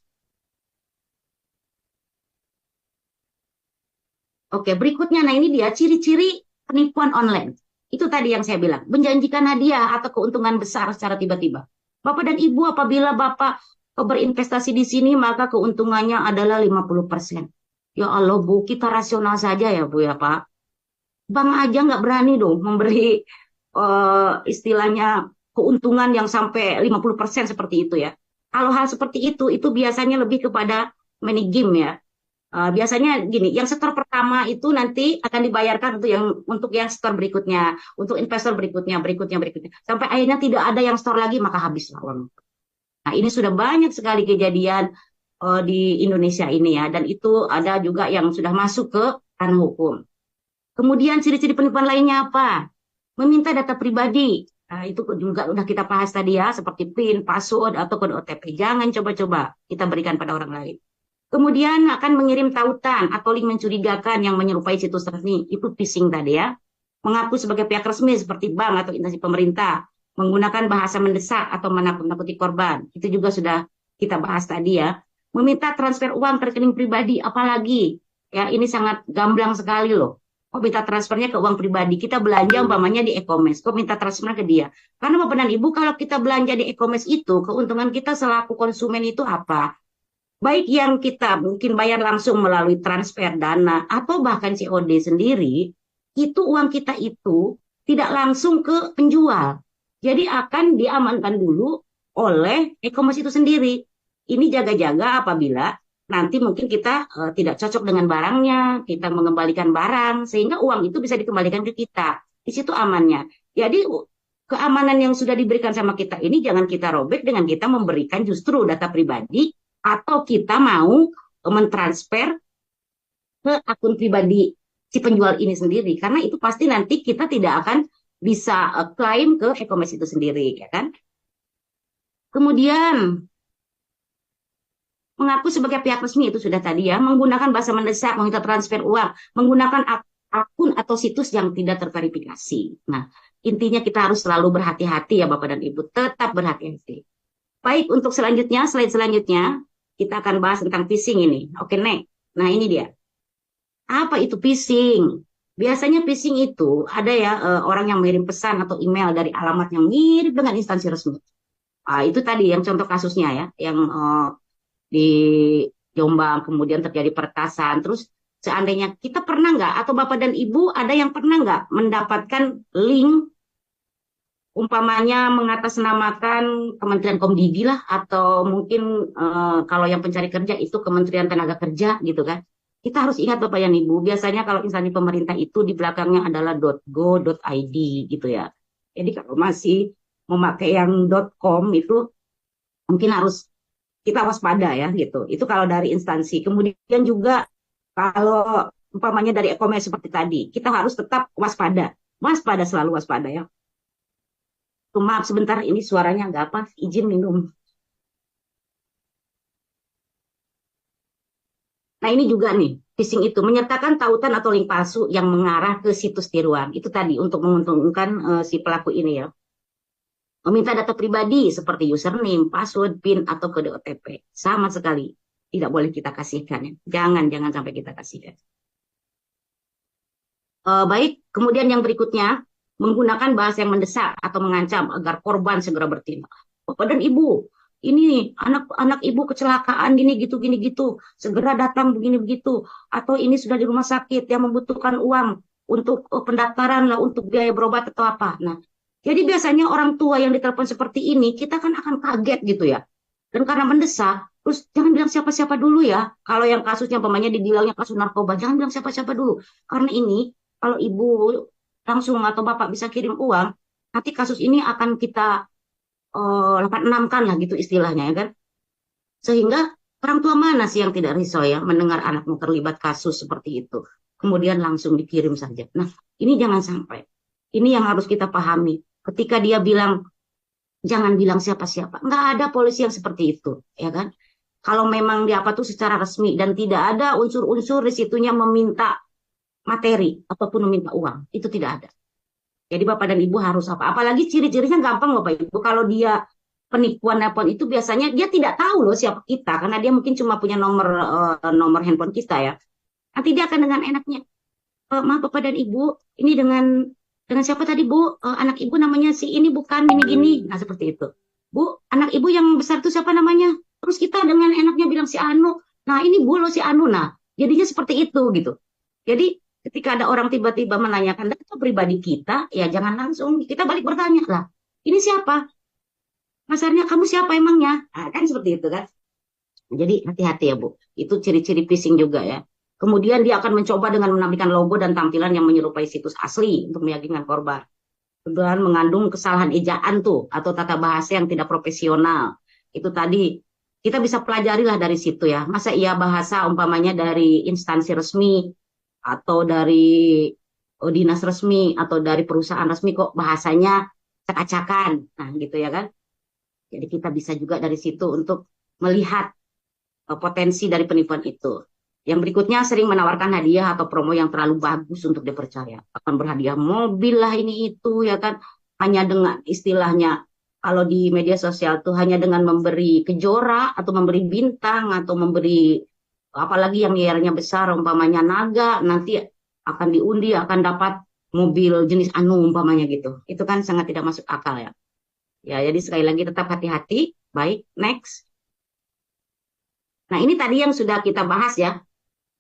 Oke, berikutnya, nah ini dia ciri-ciri penipuan online. Itu tadi yang saya bilang, menjanjikan hadiah atau keuntungan besar secara tiba-tiba. Bapak dan Ibu, apabila Bapak berinvestasi di sini, maka keuntungannya adalah 50%. Ya Allah, Bu, kita rasional saja ya, Bu, ya, Pak. Bank aja nggak berani dong memberi istilahnya keuntungan yang sampai 50% seperti itu ya. Kalau hal seperti itu biasanya lebih kepada money game ya. Biasanya gini, yang setor pertama itu nanti akan dibayarkan untuk yang setor berikutnya, untuk investor berikutnya, sampai akhirnya tidak ada yang setor lagi maka habislah uang. Nah, ini sudah banyak sekali kejadian di Indonesia ini ya, dan itu ada juga yang sudah masuk ke ranah hukum. Kemudian ciri-ciri penipuan lainnya apa? Meminta data pribadi. Nah, itu juga udah kita bahas tadi ya, seperti PIN, password, atau kode OTP. Jangan coba-coba kita berikan pada orang lain. Kemudian akan mengirim tautan atau link mencurigakan yang menyerupai situs resmi. Itu phishing tadi ya. Mengaku sebagai pihak resmi seperti bank atau instansi pemerintah. Menggunakan bahasa mendesak atau menakut-nakuti korban. Itu juga sudah kita bahas tadi ya. Meminta transfer uang ke rekening pribadi. Apalagi ya, ini sangat gamblang sekali loh. Kok minta transfernya ke uang pribadi? Kita belanja umpamanya di e-commerce. Kok minta transfernya ke dia? Karena Bapak dan Ibu, kalau kita belanja di e-commerce itu, keuntungan kita selaku konsumen itu apa? Baik yang kita mungkin bayar langsung melalui transfer dana atau bahkan COD sendiri, itu uang kita itu tidak langsung ke penjual. Jadi akan diamankan dulu oleh e-commerce itu sendiri. Ini jaga-jaga apabila nanti mungkin kita tidak cocok dengan barangnya, kita mengembalikan barang, sehingga uang itu bisa dikembalikan ke kita. Di situ amannya. Jadi keamanan yang sudah diberikan sama kita ini jangan kita robek dengan kita memberikan justru data pribadi atau kita mau mentransfer ke akun pribadi si penjual ini sendiri. Karena itu pasti nanti kita tidak akan bisa klaim ke e-commerce itu sendiri, ya kan? Kemudian mengaku sebagai pihak resmi itu sudah tadi ya, menggunakan bahasa mendesak, meminta transfer uang, menggunakan akun atau situs yang tidak terverifikasi. Nah, intinya kita harus selalu berhati-hati ya Bapak dan Ibu, tetap berhati-hati. Baik, untuk selanjutnya, slide selanjutnya, kita akan bahas tentang phishing ini. Oke, next. Nah, ini dia. Apa itu phishing? Biasanya phishing itu ada ya orang yang mengirim pesan atau email dari alamat yang mirip dengan instansi resmi. Itu tadi yang contoh kasusnya ya, yang di Jombang kemudian terjadi peretasan. Terus seandainya kita pernah nggak, atau Bapak dan Ibu ada yang pernah nggak mendapatkan link umpamanya mengatasnamakan Kementerian Komdigi lah, atau mungkin kalau yang pencari kerja itu Kementerian Tenaga Kerja gitu kan. Kita harus ingat Bapak dan Ibu, biasanya kalau instansi pemerintah itu di belakangnya adalah .go.id gitu ya. Jadi kalau masih memakai yang .com itu mungkin harus kita waspada ya gitu. Itu kalau dari instansi. Kemudian juga kalau umpamanya dari e-commerce seperti tadi, kita harus tetap waspada. Waspada, selalu waspada ya. Maaf sebentar, ini suaranya nggak apa, izin minum. Nah ini juga nih, phishing itu menyertakan tautan atau link palsu yang mengarah ke situs tiruan. Itu tadi untuk menguntungkan si pelaku ini ya. Meminta data pribadi seperti username, password, PIN, atau kode OTP. Sama sekali tidak boleh kita kasihkan ya. Jangan sampai kita kasihkan. Baik, kemudian yang berikutnya, menggunakan bahasa yang mendesak atau mengancam agar korban segera bertindak. Bapak dan Ibu, ini anak ibu kecelakaan gini gitu, segera datang begini begitu, atau ini sudah di rumah sakit yang membutuhkan uang untuk pendaftaran lah, untuk biaya berobat atau apa. Nah, jadi biasanya orang tua yang ditelepon seperti ini, kita kan akan kaget gitu ya. Dan karena mendesak, terus jangan bilang siapa-siapa dulu ya. Kalau yang kasusnya umpamanya dibilangnya kasus narkoba, jangan bilang siapa-siapa dulu. Karena ini, kalau ibu langsung atau bapak bisa kirim uang, nanti kasus ini akan kita 86-kan lah gitu istilahnya ya kan. Sehingga orang tua mana sih yang tidak risau ya mendengar anaknya terlibat kasus seperti itu. Kemudian langsung dikirim saja. Nah ini jangan sampai. Ini yang harus kita pahami. Ketika dia bilang, jangan bilang siapa-siapa. Nggak ada polisi yang seperti itu ya kan. Kalau memang dia apa tuh secara resmi dan tidak ada unsur-unsur di situnya meminta materi ataupun meminta uang. Itu tidak ada. Jadi Bapak dan Ibu harus apa? Apalagi ciri-cirinya gampang Bapak Ibu. Kalau dia penipuan nelpon itu biasanya dia tidak tahu loh siapa kita karena dia mungkin cuma punya nomor handphone kita ya. Nanti dia akan dengan enaknya, maaf Bapak dan Ibu, ini dengan siapa tadi Bu? Anak Ibu namanya si ini bukan ini gini. Nah seperti itu. Bu, anak Ibu yang besar itu siapa namanya? Terus kita dengan enaknya bilang si Anu. Nah ini Bu lo si Anu. Nah jadinya seperti itu gitu. Jadi ketika ada orang tiba-tiba menanyakan data pribadi kita, ya jangan langsung kita balik bertanya lah. Ini siapa? Masarnya kamu siapa emangnya? Nah, kan seperti itu kan. Jadi hati-hati ya Bu. Itu ciri-ciri phishing juga ya. Kemudian dia akan mencoba dengan menampilkan logo dan tampilan yang menyerupai situs asli untuk meyakinkan korban. Kemudian mengandung kesalahan ejaan tuh atau tata bahasa yang tidak profesional. Itu tadi kita bisa pelajari lah dari situ ya. Masa iya bahasa umpamanya dari instansi resmi atau dari dinas resmi atau dari perusahaan resmi kok bahasanya acak-acakan. Nah gitu ya kan. Jadi kita bisa juga dari situ untuk melihat potensi dari penipuan itu. Yang berikutnya sering menawarkan hadiah atau promo yang terlalu bagus untuk dipercaya. Akan berhadiah mobil lah ini itu ya kan. Hanya dengan istilahnya kalau di media sosial tuh hanya dengan memberi kejora atau memberi bintang atau memberi apalagi yang nilainya besar umpamanya naga nanti akan diundi akan dapat mobil jenis anu umpamanya gitu. Itu kan sangat tidak masuk akal ya. Ya, jadi sekali lagi tetap hati-hati. Baik, next. Nah, ini tadi yang sudah kita bahas ya,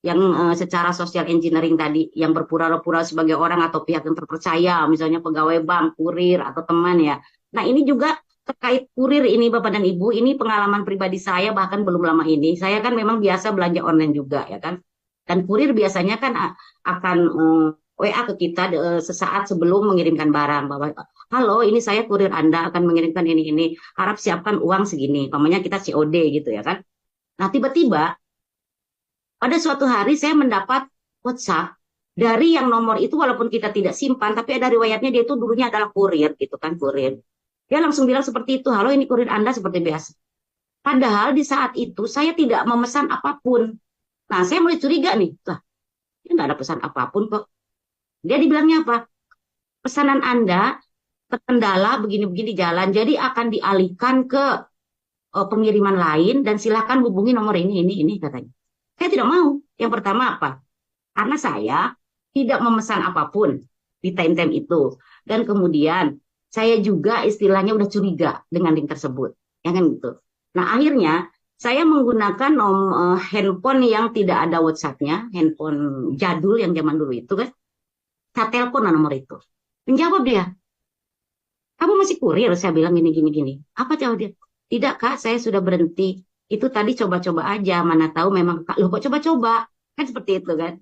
yang secara social engineering tadi, yang berpura-pura sebagai orang atau pihak yang terpercaya, misalnya pegawai bank, kurir, atau teman ya. Nah, ini juga terkait kurir ini Bapak dan Ibu, ini pengalaman pribadi saya bahkan belum lama ini. Saya kan memang biasa belanja online juga ya kan. Dan kurir biasanya kan akan WA ke kita sesaat sebelum mengirimkan barang bahwa halo ini saya kurir Anda akan mengirimkan ini harap siapkan uang segini. Namanya kita COD gitu ya kan. Nah, tiba-tiba pada suatu hari saya mendapat WhatsApp dari yang nomor itu walaupun kita tidak simpan, tapi ada riwayatnya dia itu dulunya adalah kurir gitu kan, kurir. Dia langsung bilang seperti itu, halo ini kurir Anda seperti biasa. Padahal di saat itu saya tidak memesan apapun. Nah, saya mulai curiga nih, lah, dia nggak ada pesan apapun kok. Dia dibilangnya apa? Pesanan Anda terkendala begini-begini jalan, jadi akan dialihkan ke pengiriman lain dan silakan hubungi nomor ini katanya. Saya tidak mau. Yang pertama apa? Karena saya tidak memesan apapun di time-time itu. Dan kemudian saya juga istilahnya udah curiga dengan link tersebut. Ya kan gitu. Nah akhirnya saya menggunakan handphone yang tidak ada WhatsApp-nya. Handphone jadul yang zaman dulu itu kan. Saya telepon nomor itu. Menjawab dia. Kamu masih kurir? Saya bilang gini. Apa jawab dia? Tidak Kak, saya sudah berhenti. Itu tadi coba-coba aja, mana tahu memang Kak, loh kok coba-coba? Kan seperti itu kan.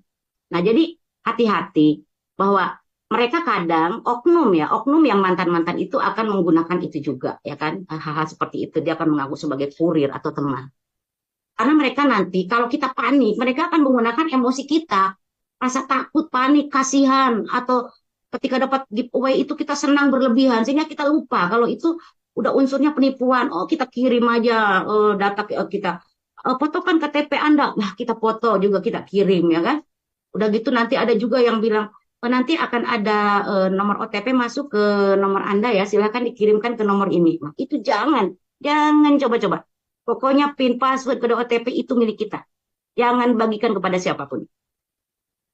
Nah jadi hati-hati bahwa mereka kadang oknum yang mantan-mantan itu akan menggunakan itu juga ya kan. Hal-hal seperti itu dia akan mengaku sebagai kurir atau teman. Karena mereka nanti kalau kita panik, mereka akan menggunakan emosi kita. Rasa takut, panik, kasihan, atau ketika dapat giveaway itu kita senang berlebihan sehingga kita lupa kalau itu udah unsurnya penipuan. Oh kita kirim aja data kita, fotokan KTP Anda, nah kita foto juga kita kirim ya kan. Udah gitu nanti ada juga yang bilang nanti akan ada nomor OTP masuk ke nomor Anda ya, silakan dikirimkan ke nomor ini. Nah itu jangan coba-coba. Pokoknya PIN, password, kode OTP itu milik kita. Jangan bagikan kepada siapapun.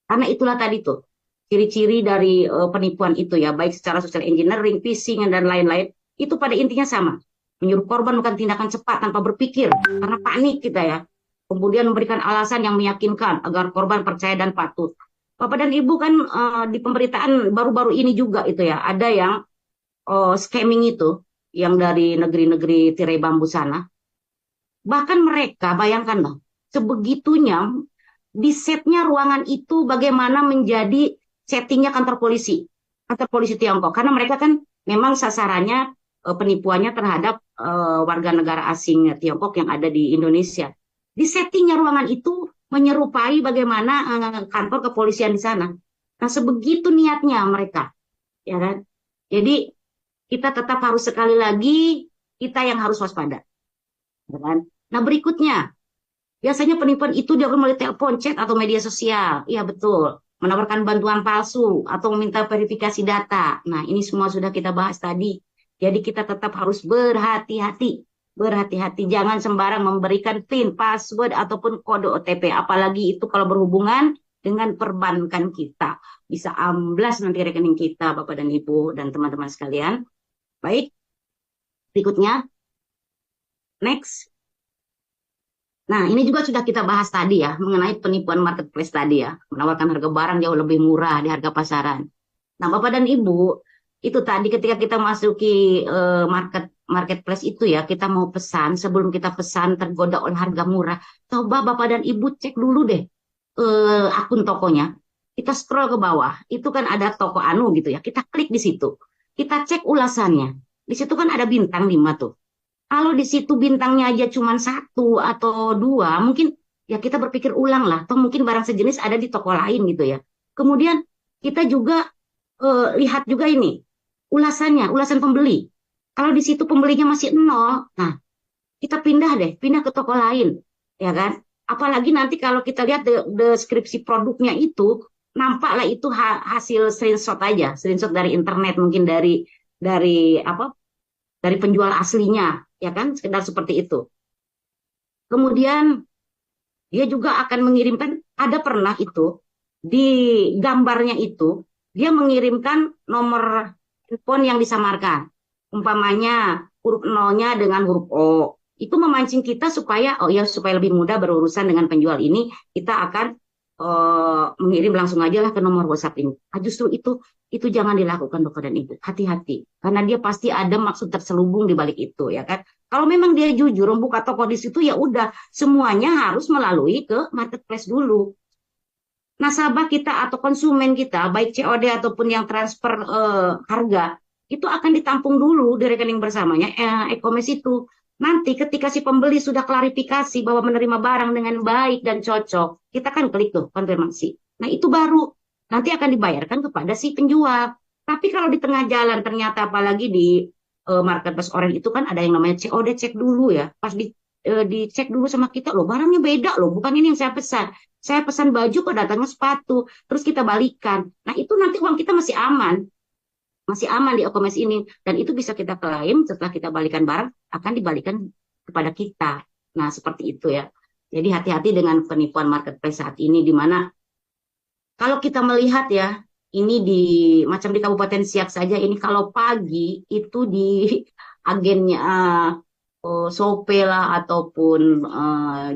Karena itulah tadi tuh ciri-ciri dari penipuan itu ya, baik secara social engineering, phishing dan lain-lain. Itu pada intinya sama. Menyuruh korban melakukan tindakan cepat tanpa berpikir. Karena panik kita ya. Kemudian memberikan alasan yang meyakinkan agar korban percaya dan patuh. Bapak dan Ibu kan di pemberitaan baru-baru ini juga itu ya. Ada yang scamming itu. Yang dari negeri-negeri tirai bambu sana. Bahkan mereka, bayangkan loh. Sebegitunya di setnya ruangan itu bagaimana menjadi settingnya kantor polisi. Kantor polisi Tiongkok. Karena mereka kan memang sasarannya penipuannya terhadap warga negara asing Tiongkok yang ada di Indonesia. Di settingnya ruangan itu menyerupai bagaimana kantor kepolisian di sana. Nah, sebegitu niatnya mereka, ya kan? Jadi kita tetap harus sekali lagi kita yang harus waspada, ya kan? Nah, berikutnya biasanya penipuan itu dilakukan melalui telepon, chat atau media sosial. Iya betul. menawarkan bantuan palsu, atau meminta verifikasi data. Nah, ini semua sudah kita bahas tadi. Jadi kita tetap harus berhati-hati. Berhati-hati, jangan sembarang memberikan PIN, password, ataupun kode OTP. Apalagi itu kalau berhubungan dengan perbankan kita. Bisa amblas nanti rekening kita, Bapak dan Ibu dan teman-teman sekalian. Baik, berikutnya. Next. Nah, ini juga sudah kita bahas tadi ya, mengenai penipuan marketplace tadi ya. Menawarkan harga barang jauh lebih murah di harga pasaran. Nah, Bapak dan Ibu, itu tadi ketika kita masuki marketplace itu ya, kita mau pesan, sebelum kita pesan tergoda oleh harga murah, coba Bapak dan Ibu cek dulu deh akun tokonya. Kita scroll ke bawah, itu kan ada toko anu gitu ya, kita klik di situ. Kita cek ulasannya. Di situ kan ada bintang 5 tuh. Kalau di situ bintangnya aja cuma 1 atau 2, mungkin ya kita berpikir ulang lah. Atau mungkin barang sejenis ada di toko lain gitu ya. Kemudian kita juga lihat juga ini ulasannya, ulasan pembeli. Kalau di situ pembelinya masih 0, nah kita pindah ke toko lain, ya kan? Apalagi nanti kalau kita lihat deskripsi produknya itu, nampaklah itu hasil screenshot aja, screenshot dari internet, mungkin dari apa? Dari penjual aslinya, ya kan? Sekedar seperti itu. Kemudian dia juga akan mengirimkan, ada pernah itu di gambarnya itu dia mengirimkan nomor telepon yang disamarkan. Umpamanya huruf nolnya dengan huruf O. Itu memancing kita supaya, oh ya, supaya lebih mudah berurusan dengan penjual ini, kita akan mengirim langsung aja lah ke nomor WhatsApp ini. Nah, justru itu jangan dilakukan Bapak dan Ibu. Hati-hati. Karena dia pasti ada maksud terselubung di balik itu, ya kan? Kalau memang dia jujur membuka toko di situ, ya udah, semuanya harus melalui ke marketplace dulu. Nasabah kita atau konsumen kita, baik COD ataupun yang transfer harga, itu akan ditampung dulu di rekening bersamanya e-commerce itu. Nanti ketika si pembeli sudah klarifikasi bahwa menerima barang dengan baik dan cocok, kita kan klik tuh konfirmasi. Nah, itu baru nanti akan dibayarkan kepada si penjual. Tapi kalau di tengah jalan ternyata, apalagi di marketplace online itu kan ada yang namanya COD, cek dulu ya. Pas dicek dulu sama kita, loh barangnya beda loh, bukan ini yang saya pesan. Saya pesan baju kok datangnya sepatu, terus kita balikan. Nah, itu nanti uang kita masih aman di e-commerce ini, dan itu bisa kita klaim setelah kita balikan barang, akan dibalikan kepada kita. Nah, seperti itu ya. Jadi hati-hati dengan penipuan marketplace saat ini, di mana kalau kita melihat ya, ini macam di Kabupaten Siak saja, ini kalau pagi itu di agennya Sope lah ataupun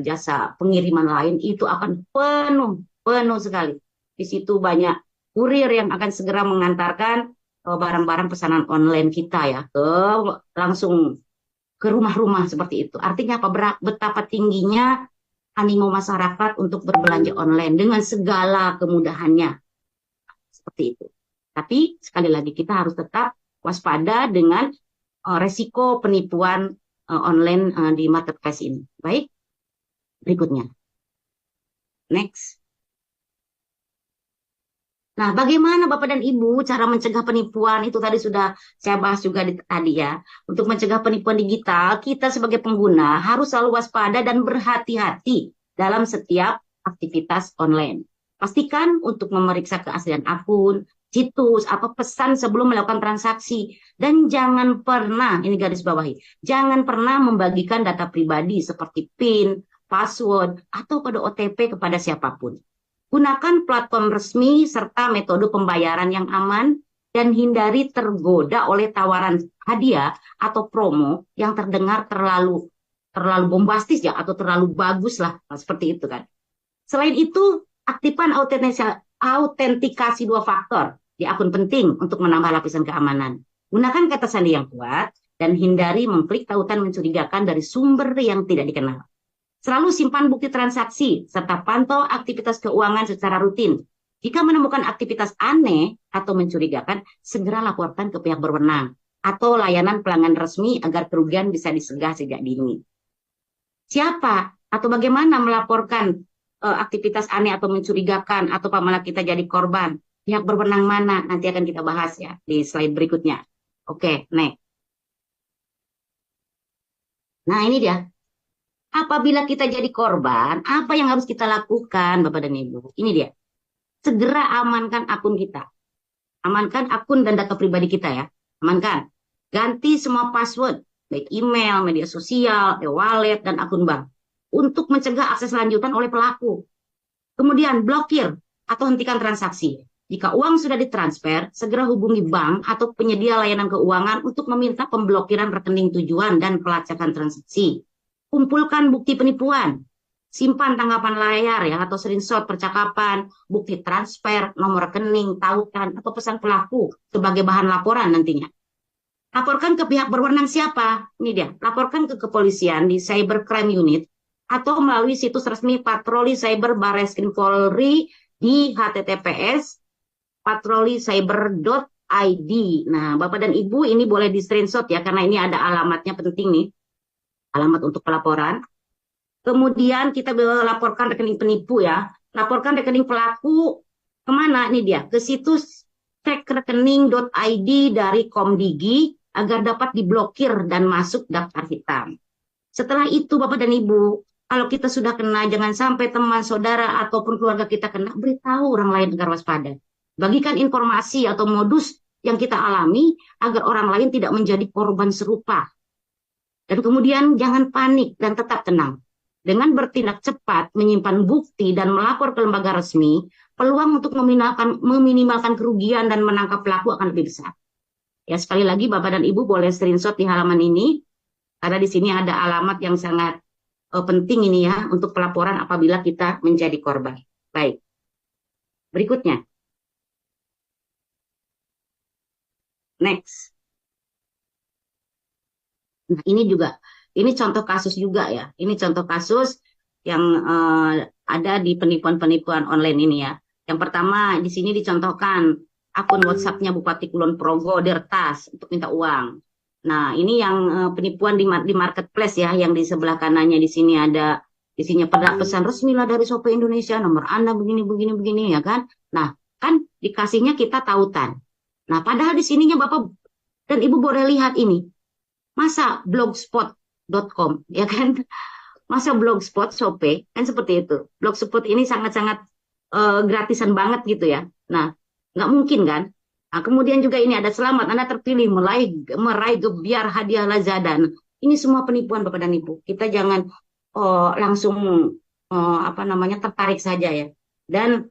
jasa pengiriman lain itu akan penuh sekali. Di situ banyak kurir yang akan segera mengantarkan barang-barang pesanan online kita ya langsung ke rumah-rumah seperti itu. Artinya apa? Betapa tingginya animo masyarakat untuk berbelanja online dengan segala kemudahannya. Seperti itu. Tapi sekali lagi kita harus tetap waspada dengan resiko penipuan online di marketplace ini. Baik, berikutnya. Next. Nah, bagaimana Bapak dan Ibu cara mencegah penipuan? Itu tadi sudah saya bahas juga tadi ya. Untuk mencegah penipuan digital, kita sebagai pengguna harus selalu waspada dan berhati-hati dalam setiap aktivitas online. Pastikan untuk memeriksa keaslian akun, situs, atau pesan sebelum melakukan transaksi. Dan jangan pernah, ini garis bawahi, jangan pernah membagikan data pribadi seperti PIN, password, atau kode OTP kepada siapapun. Gunakan platform resmi serta metode pembayaran yang aman dan hindari tergoda oleh tawaran hadiah atau promo yang terdengar terlalu bombastis ya, atau terlalu bagus lah, seperti itu kan. Selain itu, aktifkan autentikasi 2 faktor di akun penting untuk menambah lapisan keamanan. Gunakan kata sandi yang kuat dan hindari mengklik tautan mencurigakan dari sumber yang tidak dikenal. Selalu simpan bukti transaksi, serta pantau aktivitas keuangan secara rutin. Jika menemukan aktivitas aneh atau mencurigakan, segera laporkan ke pihak berwenang atau layanan pelanggan resmi agar kerugian bisa disegah sejak dini. Siapa atau bagaimana melaporkan aktivitas aneh atau mencurigakan, atau apabila kita jadi korban? Pihak berwenang mana? Nanti akan kita bahas ya di slide berikutnya. Oke, next. Nah, ini dia. Apabila kita jadi korban, apa yang harus kita lakukan, Bapak dan Ibu? Ini dia. segera amankan akun kita. Amankan akun dan data pribadi kita ya. Amankan. Ganti semua password, baik email, media sosial, e-wallet, dan akun bank. Untuk mencegah akses lanjutan oleh pelaku. Kemudian blokir atau hentikan transaksi. Jika uang sudah ditransfer, segera hubungi bank atau penyedia layanan keuangan untuk meminta pemblokiran rekening tujuan dan pelacakan transaksi. Kumpulkan bukti penipuan. Simpan tanggapan layar ya atau screenshot percakapan, bukti transfer, nomor rekening, tautan, atau pesan pelaku sebagai bahan laporan nantinya. Laporkan ke pihak berwenang siapa? Ini dia, laporkan ke kepolisian di Cybercrime Unit atau melalui situs resmi Patroli Cyber Barreskrim Polri di https://patrolicyber.id. Nah, Bapak dan Ibu ini boleh di screenshot ya, karena ini ada alamatnya penting nih, alamat untuk pelaporan. Kemudian kita laporkan rekening penipu ya, laporkan rekening pelaku kemana? Ini dia, ke situs cekrekening.id dari Komdigi agar dapat diblokir dan masuk daftar hitam. Setelah itu Bapak dan Ibu, kalau kita sudah kena, jangan sampai teman, saudara, ataupun keluarga kita kena, beritahu orang lain agar waspada. Bagikan informasi atau modus yang kita alami agar orang lain tidak menjadi korban serupa. Dan kemudian jangan panik dan tetap tenang. Dengan bertindak cepat, menyimpan bukti, dan melapor ke lembaga resmi, peluang untuk meminimalkan kerugian dan menangkap pelaku akan lebih besar. Ya, sekali lagi Bapak dan Ibu boleh screenshot di halaman ini, karena di sini ada alamat yang sangat penting ini ya, untuk pelaporan apabila kita menjadi korban. Baik, berikutnya. Next. Nah, ini contoh kasus juga ya. Ini contoh kasus yang ada di penipuan-penipuan online ini ya. Yang pertama, di sini dicontohkan akun WhatsApp-nya Bupati Kulon Progo Dertas untuk minta uang. Nah, ini yang penipuan di marketplace ya, yang di sebelah kanannya di sini ada isinya pesan resmi lah dari Shopee Indonesia, nomor Anda begini ya kan. Nah, kan dikasihnya kita tautan. Nah, padahal di sininya Bapak dan Ibu boleh lihat ini. Masa blogspot.com ya kan? Masa blogspot Shopee kan seperti itu. Blogspot ini sangat-sangat gratisan banget gitu ya. Nah, nggak mungkin kan? Nah, kemudian juga ini ada selamat Anda terpilih meraih gebiar hadiah Lazada. Nah, ini semua penipuan Bapak dan Ibu. Kita jangan langsung tertarik saja ya. Dan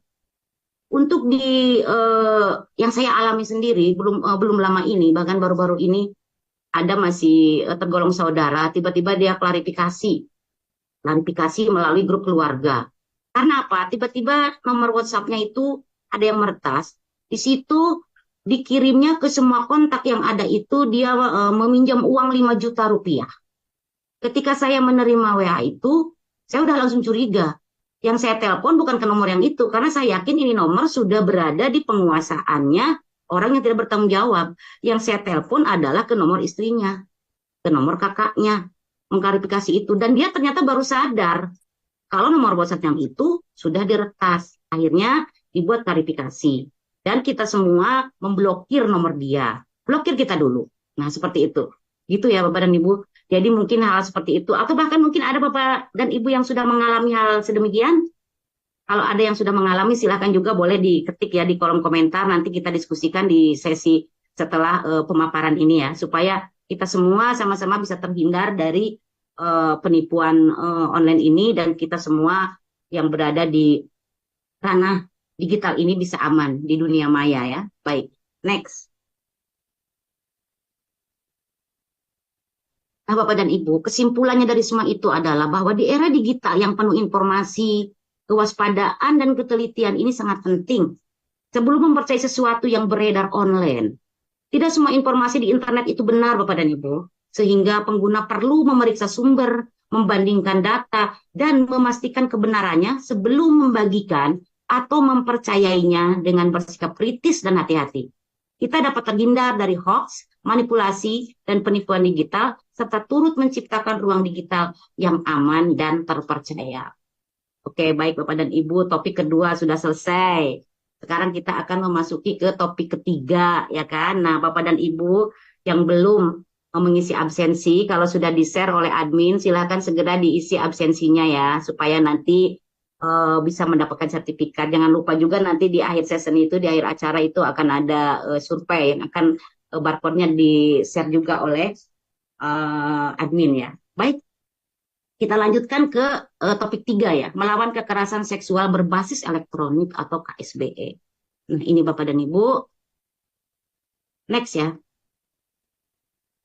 untuk yang saya alami sendiri belum lama ini, bahkan baru-baru ini ada masih tergolong saudara, tiba-tiba dia klarifikasi melalui grup keluarga. Karena apa? Tiba-tiba nomor WhatsApp-nya itu ada yang meretas. Di situ dikirimnya ke semua kontak yang ada itu dia meminjam uang 5 juta rupiah. Ketika saya menerima WA itu, saya udah langsung curiga. Yang saya telepon bukan ke nomor yang itu, karena saya yakin ini nomor sudah berada di penguasaannya orang yang tidak bertanggung jawab. Yang saya telepon adalah ke nomor istrinya, ke nomor kakaknya, mengklarifikasi itu. Dan dia ternyata baru sadar kalau nomor WhatsApp yang itu sudah diretas. Akhirnya dibuat klarifikasi. Dan kita semua memblokir nomor dia. Blokir kita dulu. Nah, seperti itu. Gitu ya Bapak dan Ibu. Jadi mungkin hal seperti itu. Atau bahkan mungkin ada Bapak dan Ibu yang sudah mengalami hal sedemikian. Kalau ada yang sudah mengalami, silahkan juga boleh diketik ya di kolom komentar. Nanti kita diskusikan di sesi setelah pemaparan ini ya. Supaya kita semua sama-sama bisa terhindar dari penipuan online ini. Dan kita semua yang berada di ranah digital ini bisa aman di dunia maya ya. Baik, next. Nah, Bapak dan Ibu, kesimpulannya dari semua itu adalah bahwa di era digital yang penuh informasi, kewaspadaan dan ketelitian ini sangat penting. Sebelum mempercayai sesuatu yang beredar online, tidak semua informasi di internet itu benar, Bapak dan Ibu. Sehingga pengguna perlu memeriksa sumber, membandingkan data, dan memastikan kebenarannya sebelum membagikan atau mempercayainya dengan bersikap kritis dan hati-hati. Kita dapat terhindar dari hoax, manipulasi, dan penipuan digital, serta turut menciptakan ruang digital yang aman dan terpercaya. Oke, baik Bapak dan Ibu, topik kedua sudah selesai. Sekarang kita akan memasuki ke topik ketiga, ya kan? Nah, Bapak dan Ibu yang belum mengisi absensi, kalau sudah di-share oleh admin, silakan segera diisi absensinya ya, supaya nanti bisa mendapatkan sertifikat. Jangan lupa juga nanti di akhir season itu, di akhir acara itu akan ada survei yang akan barcode-nya di-share juga oleh admin ya. Baik, kita lanjutkan ke topik 3 ya, melawan kekerasan seksual berbasis elektronik atau KSBE. Nah, ini Bapak dan Ibu. Next ya.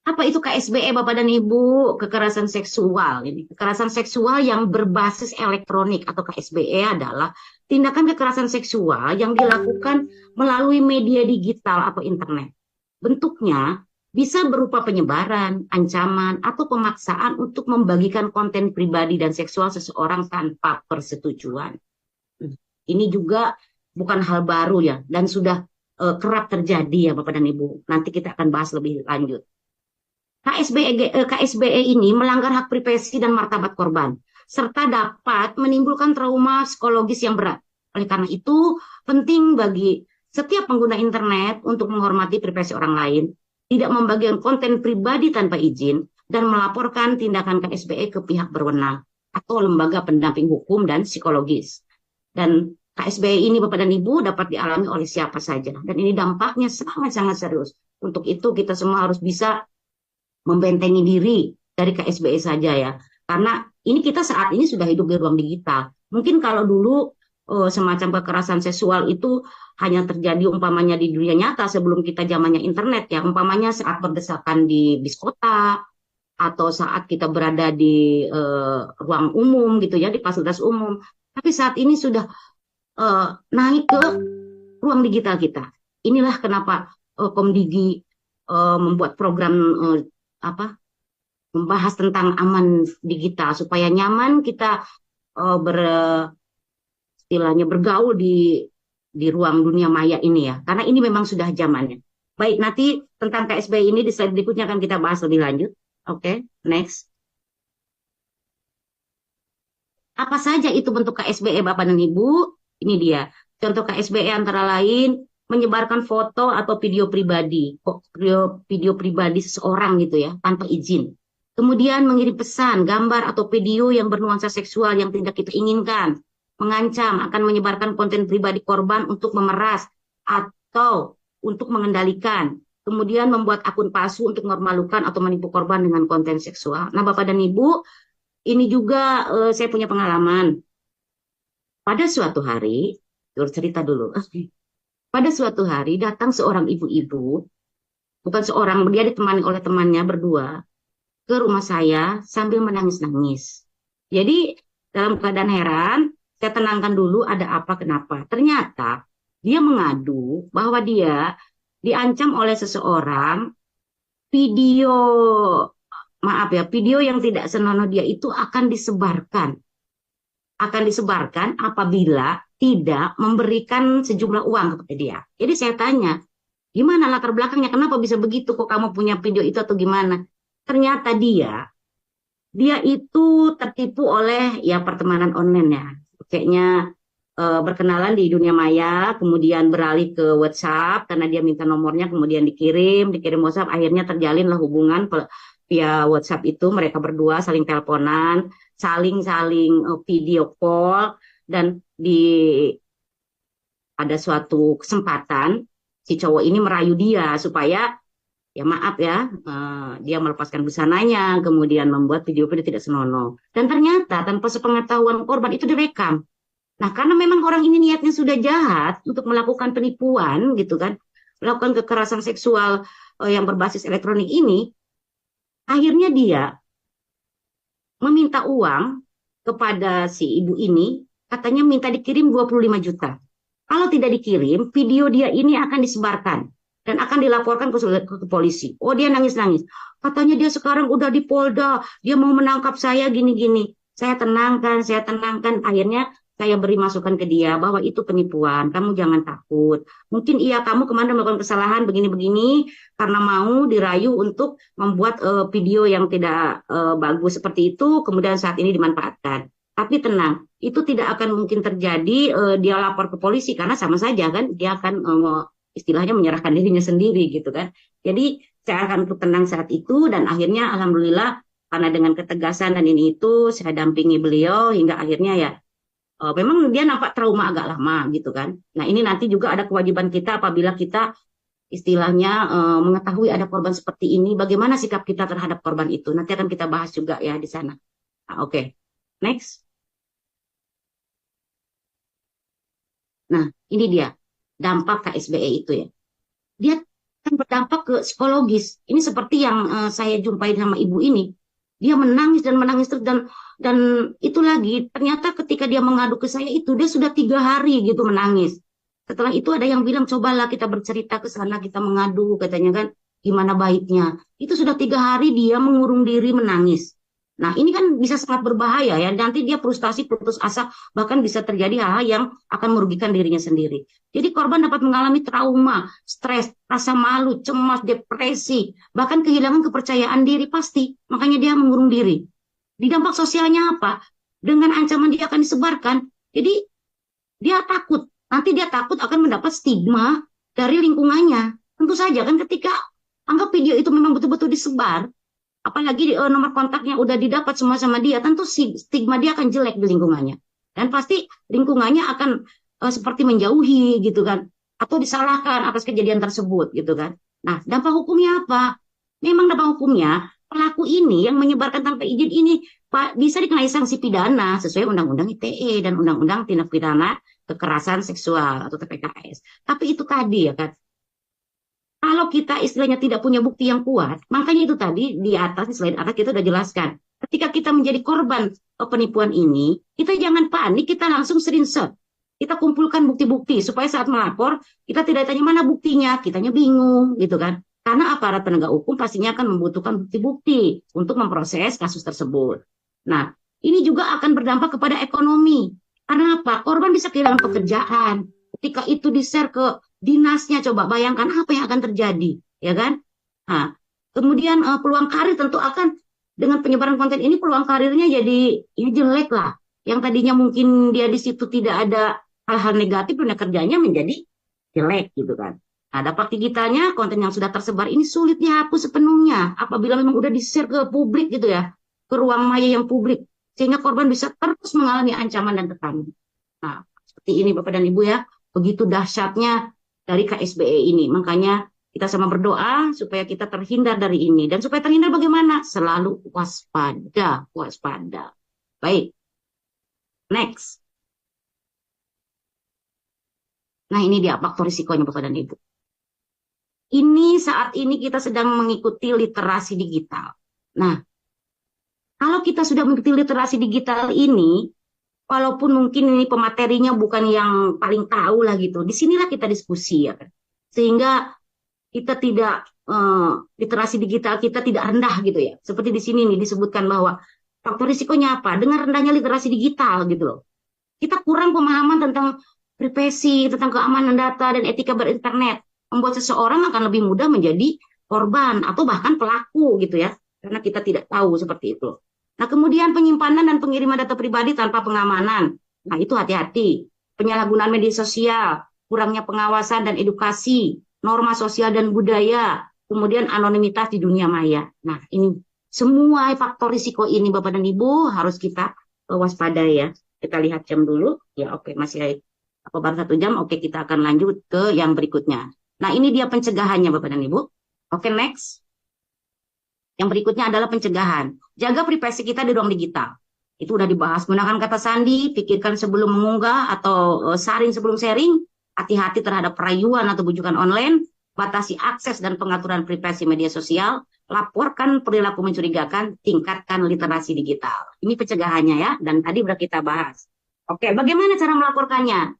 Apa itu KSBE Bapak dan Ibu? Kekerasan seksual. Ini kekerasan seksual yang berbasis elektronik atau KSBE adalah tindakan kekerasan seksual yang dilakukan melalui media digital atau internet. Bentuknya bisa berupa penyebaran, ancaman, atau pemaksaan untuk membagikan konten pribadi dan seksual seseorang tanpa persetujuan. Ini juga bukan hal baru ya, dan sudah kerap terjadi ya Bapak dan Ibu. Nanti kita akan bahas lebih lanjut. KSBE ini melanggar hak privasi dan martabat korban, serta dapat menimbulkan trauma psikologis yang berat. Oleh karena itu, penting bagi setiap pengguna internet untuk menghormati privasi orang lain, tidak membagikan konten pribadi tanpa izin, dan melaporkan tindakan KSBE ke pihak berwenang atau lembaga pendamping hukum dan psikologis. Dan KSBE ini Bapak dan Ibu dapat dialami oleh siapa saja. Dan ini dampaknya sangat-sangat serius. Untuk itu kita semua harus bisa membentengi diri dari KSBE saja ya. Karena ini kita saat ini sudah hidup di ruang digital. Mungkin kalau dulu semacam kekerasan seksual itu hanya terjadi umpamanya di dunia nyata sebelum kita zamannya internet ya. Umpamanya saat berdesakan di bis kota atau saat kita berada di ruang umum gitu ya, di fasilitas umum. Tapi saat ini sudah naik ke ruang digital kita. Inilah kenapa Komdigi membuat program membahas tentang aman digital supaya nyaman kita istilahnya bergaul di ruang dunia maya ini ya, karena ini memang sudah zamannya. Baik, nanti tentang KSBE ini di slide berikutnya akan kita bahas lebih lanjut. Oke, next. Apa saja itu bentuk KSBE Bapak dan Ibu? Ini dia. Contoh KSBE antara lain menyebarkan foto atau video pribadi seseorang gitu ya, tanpa izin. Kemudian mengirim pesan, gambar atau video yang bernuansa seksual yang tidak kita inginkan. Mengancam akan menyebarkan konten pribadi korban untuk memeras atau untuk mengendalikan. Kemudian membuat akun palsu untuk memalukan atau menipu korban dengan konten seksual. Nah, Bapak dan Ibu, ini juga saya punya pengalaman. Pada suatu hari, cerita dulu. Pada suatu hari datang seorang ibu-ibu, bukan seorang, dia ditemani oleh temannya berdua, ke rumah saya sambil menangis-nangis. Jadi dalam keadaan heran, saya tenangkan dulu ada apa kenapa. Ternyata dia mengadu bahwa dia diancam oleh seseorang, video yang tidak senonoh dia itu akan disebarkan. Akan disebarkan apabila tidak memberikan sejumlah uang kepada dia. Jadi saya tanya, gimana latar belakangnya? Kenapa bisa begitu? Kok kamu punya video itu atau gimana? Ternyata dia itu tertipu oleh ya pertemanan online ya. Kayaknya berkenalan di dunia maya, kemudian beralih ke WhatsApp karena dia minta nomornya, kemudian dikirim WhatsApp, akhirnya terjalinlah hubungan via WhatsApp itu, mereka berdua saling teleponan, saling video call, dan ada suatu kesempatan si cowok ini merayu dia supaya ya maaf ya, dia melepaskan busananya, kemudian membuat video tidak senonoh. Dan ternyata tanpa sepengetahuan korban itu direkam. Nah, karena memang orang ini niatnya sudah jahat untuk melakukan penipuan gitu kan, melakukan kekerasan seksual yang berbasis elektronik ini, akhirnya dia meminta uang kepada si ibu ini, katanya minta dikirim 25 juta. Kalau tidak dikirim, video dia ini akan disebarkan dan akan dilaporkan ke polisi. Oh, dia nangis-nangis. Katanya dia sekarang udah di Polda, dia mau menangkap saya gini-gini. Saya tenangkan. Akhirnya saya beri masukan ke dia bahwa itu penipuan, kamu jangan takut. Mungkin iya kamu kemarin melakukan kesalahan begini-begini karena mau dirayu untuk membuat video yang tidak bagus seperti itu, kemudian saat ini dimanfaatkan. Tapi tenang, itu tidak akan mungkin terjadi dia lapor ke polisi karena sama saja kan, dia akan istilahnya menyerahkan dirinya sendiri gitu kan. Jadi saya akan tenang saat itu dan akhirnya alhamdulillah karena dengan ketegasan dan ini itu saya dampingi beliau hingga akhirnya ya memang dia nampak trauma agak lama gitu kan. Nah ini nanti juga ada kewajiban kita apabila kita istilahnya mengetahui ada korban seperti ini, bagaimana sikap kita terhadap korban itu. Nanti akan kita bahas juga ya di sana. Nah, oke. Next. Nah, ini dia dampak KSBE itu ya. Dia kan berdampak ke psikologis. Ini seperti yang saya jumpai sama ibu ini. Dia menangis dan menangis terus dan itu lagi ternyata ketika dia mengadu ke saya itu dia sudah 3 hari gitu menangis. Setelah itu ada yang bilang cobalah kita bercerita ke sana kita mengadu katanya kan gimana baiknya. Itu sudah 3 hari dia mengurung diri menangis. Nah ini kan bisa sangat berbahaya ya. Nanti dia frustasi, putus asa, bahkan bisa terjadi hal-hal yang akan merugikan dirinya sendiri. Jadi korban dapat mengalami trauma, stres, rasa malu, cemas, depresi, bahkan kehilangan kepercayaan diri pasti. Makanya dia mengurung diri. Di dampak sosialnya apa? Dengan ancaman dia akan disebarkan. Jadi dia takut. Nanti dia takut akan mendapat stigma dari lingkungannya. Tentu saja kan ketika anggap video itu memang betul-betul disebar, apalagi nomor kontaknya udah didapat semua sama dia, tentu stigma dia akan jelek di lingkungannya. Dan pasti lingkungannya akan seperti menjauhi gitu kan. Atau disalahkan atas kejadian tersebut gitu kan. Nah, dampak hukumnya apa? Memang dampak hukumnya, pelaku ini yang menyebarkan tanpa izin ini bisa dikenai sanksi pidana sesuai Undang-Undang ITE dan Undang-Undang Tindak Pidana Kekerasan Seksual atau TPKS. Tapi itu tadi ya kan, kalau kita istilahnya tidak punya bukti yang kuat, makanya itu tadi di atas, selain atas kita udah jelaskan. Ketika kita menjadi korban penipuan ini, kita jangan panik, kita langsung screenshot. Kita kumpulkan bukti-bukti supaya saat melapor, kita tidak tanya mana buktinya, kitanya bingung gitu kan. Karena aparat penegak hukum pastinya akan membutuhkan bukti-bukti untuk memproses kasus tersebut. Nah, ini juga akan berdampak kepada ekonomi. Karena apa? Korban bisa kehilangan pekerjaan. Ketika itu di-share ke dinasnya, coba bayangkan apa yang akan terjadi, ya kan? Nah, kemudian peluang karir tentu akan dengan penyebaran konten ini peluang karirnya jadi ya jelek lah. Yang tadinya mungkin dia di situ tidak ada hal-hal negatif, dunia kerjanya menjadi jelek gitu kan. Nah, dampak digitalnya konten yang sudah tersebar ini sulit dihapus sepenuhnya apabila memang udah di-share ke publik gitu ya, ke ruang maya yang publik, sehingga korban bisa terus mengalami ancaman dan tekanan. Nah, seperti ini Bapak dan Ibu ya, begitu dahsyatnya dari KSBE ini. Makanya kita sama berdoa supaya kita terhindar dari ini. Dan supaya terhindar bagaimana? Selalu waspada, waspada. Baik, next. Nah ini dia faktor risikonya Bapak dan Ibu. Ini saat ini kita sedang mengikuti literasi digital. Nah, kalau kita sudah mengikuti literasi digital ini, walaupun mungkin ini pematerinya bukan yang paling tahu lah gitu, disinilah kita diskusi ya kan, sehingga kita tidak literasi digital kita tidak rendah gitu ya. Seperti di sini nih disebutkan bahwa faktor risikonya apa? Dengan rendahnya literasi digital gitu loh. Kita kurang pemahaman tentang privasi, tentang keamanan data dan etika berinternet, membuat seseorang akan lebih mudah menjadi korban atau bahkan pelaku gitu ya, karena kita tidak tahu seperti itu. Nah, kemudian penyimpanan dan pengiriman data pribadi tanpa pengamanan. Nah, itu hati-hati. Penyalahgunaan media sosial, kurangnya pengawasan dan edukasi, norma sosial dan budaya, kemudian anonimitas di dunia maya. Nah, ini semua faktor risiko ini Bapak dan Ibu harus kita waspadai ya. Kita lihat jam dulu. Ya, oke, masih baru 1 jam. Oke, kita akan lanjut ke yang berikutnya. Nah, ini dia pencegahannya Bapak dan Ibu. Oke, next. Yang berikutnya adalah pencegahan. Jaga privasi kita di ruang digital. Itu udah dibahas. Gunakan kata sandi, pikirkan sebelum mengunggah atau saring sebelum sharing. Hati-hati terhadap rayuan atau bujukan online. Batasi akses dan pengaturan privasi media sosial. Laporkan perilaku mencurigakan. Tingkatkan literasi digital. Ini pencegahannya ya. Dan tadi udah kita bahas. Oke, bagaimana cara melaporkannya?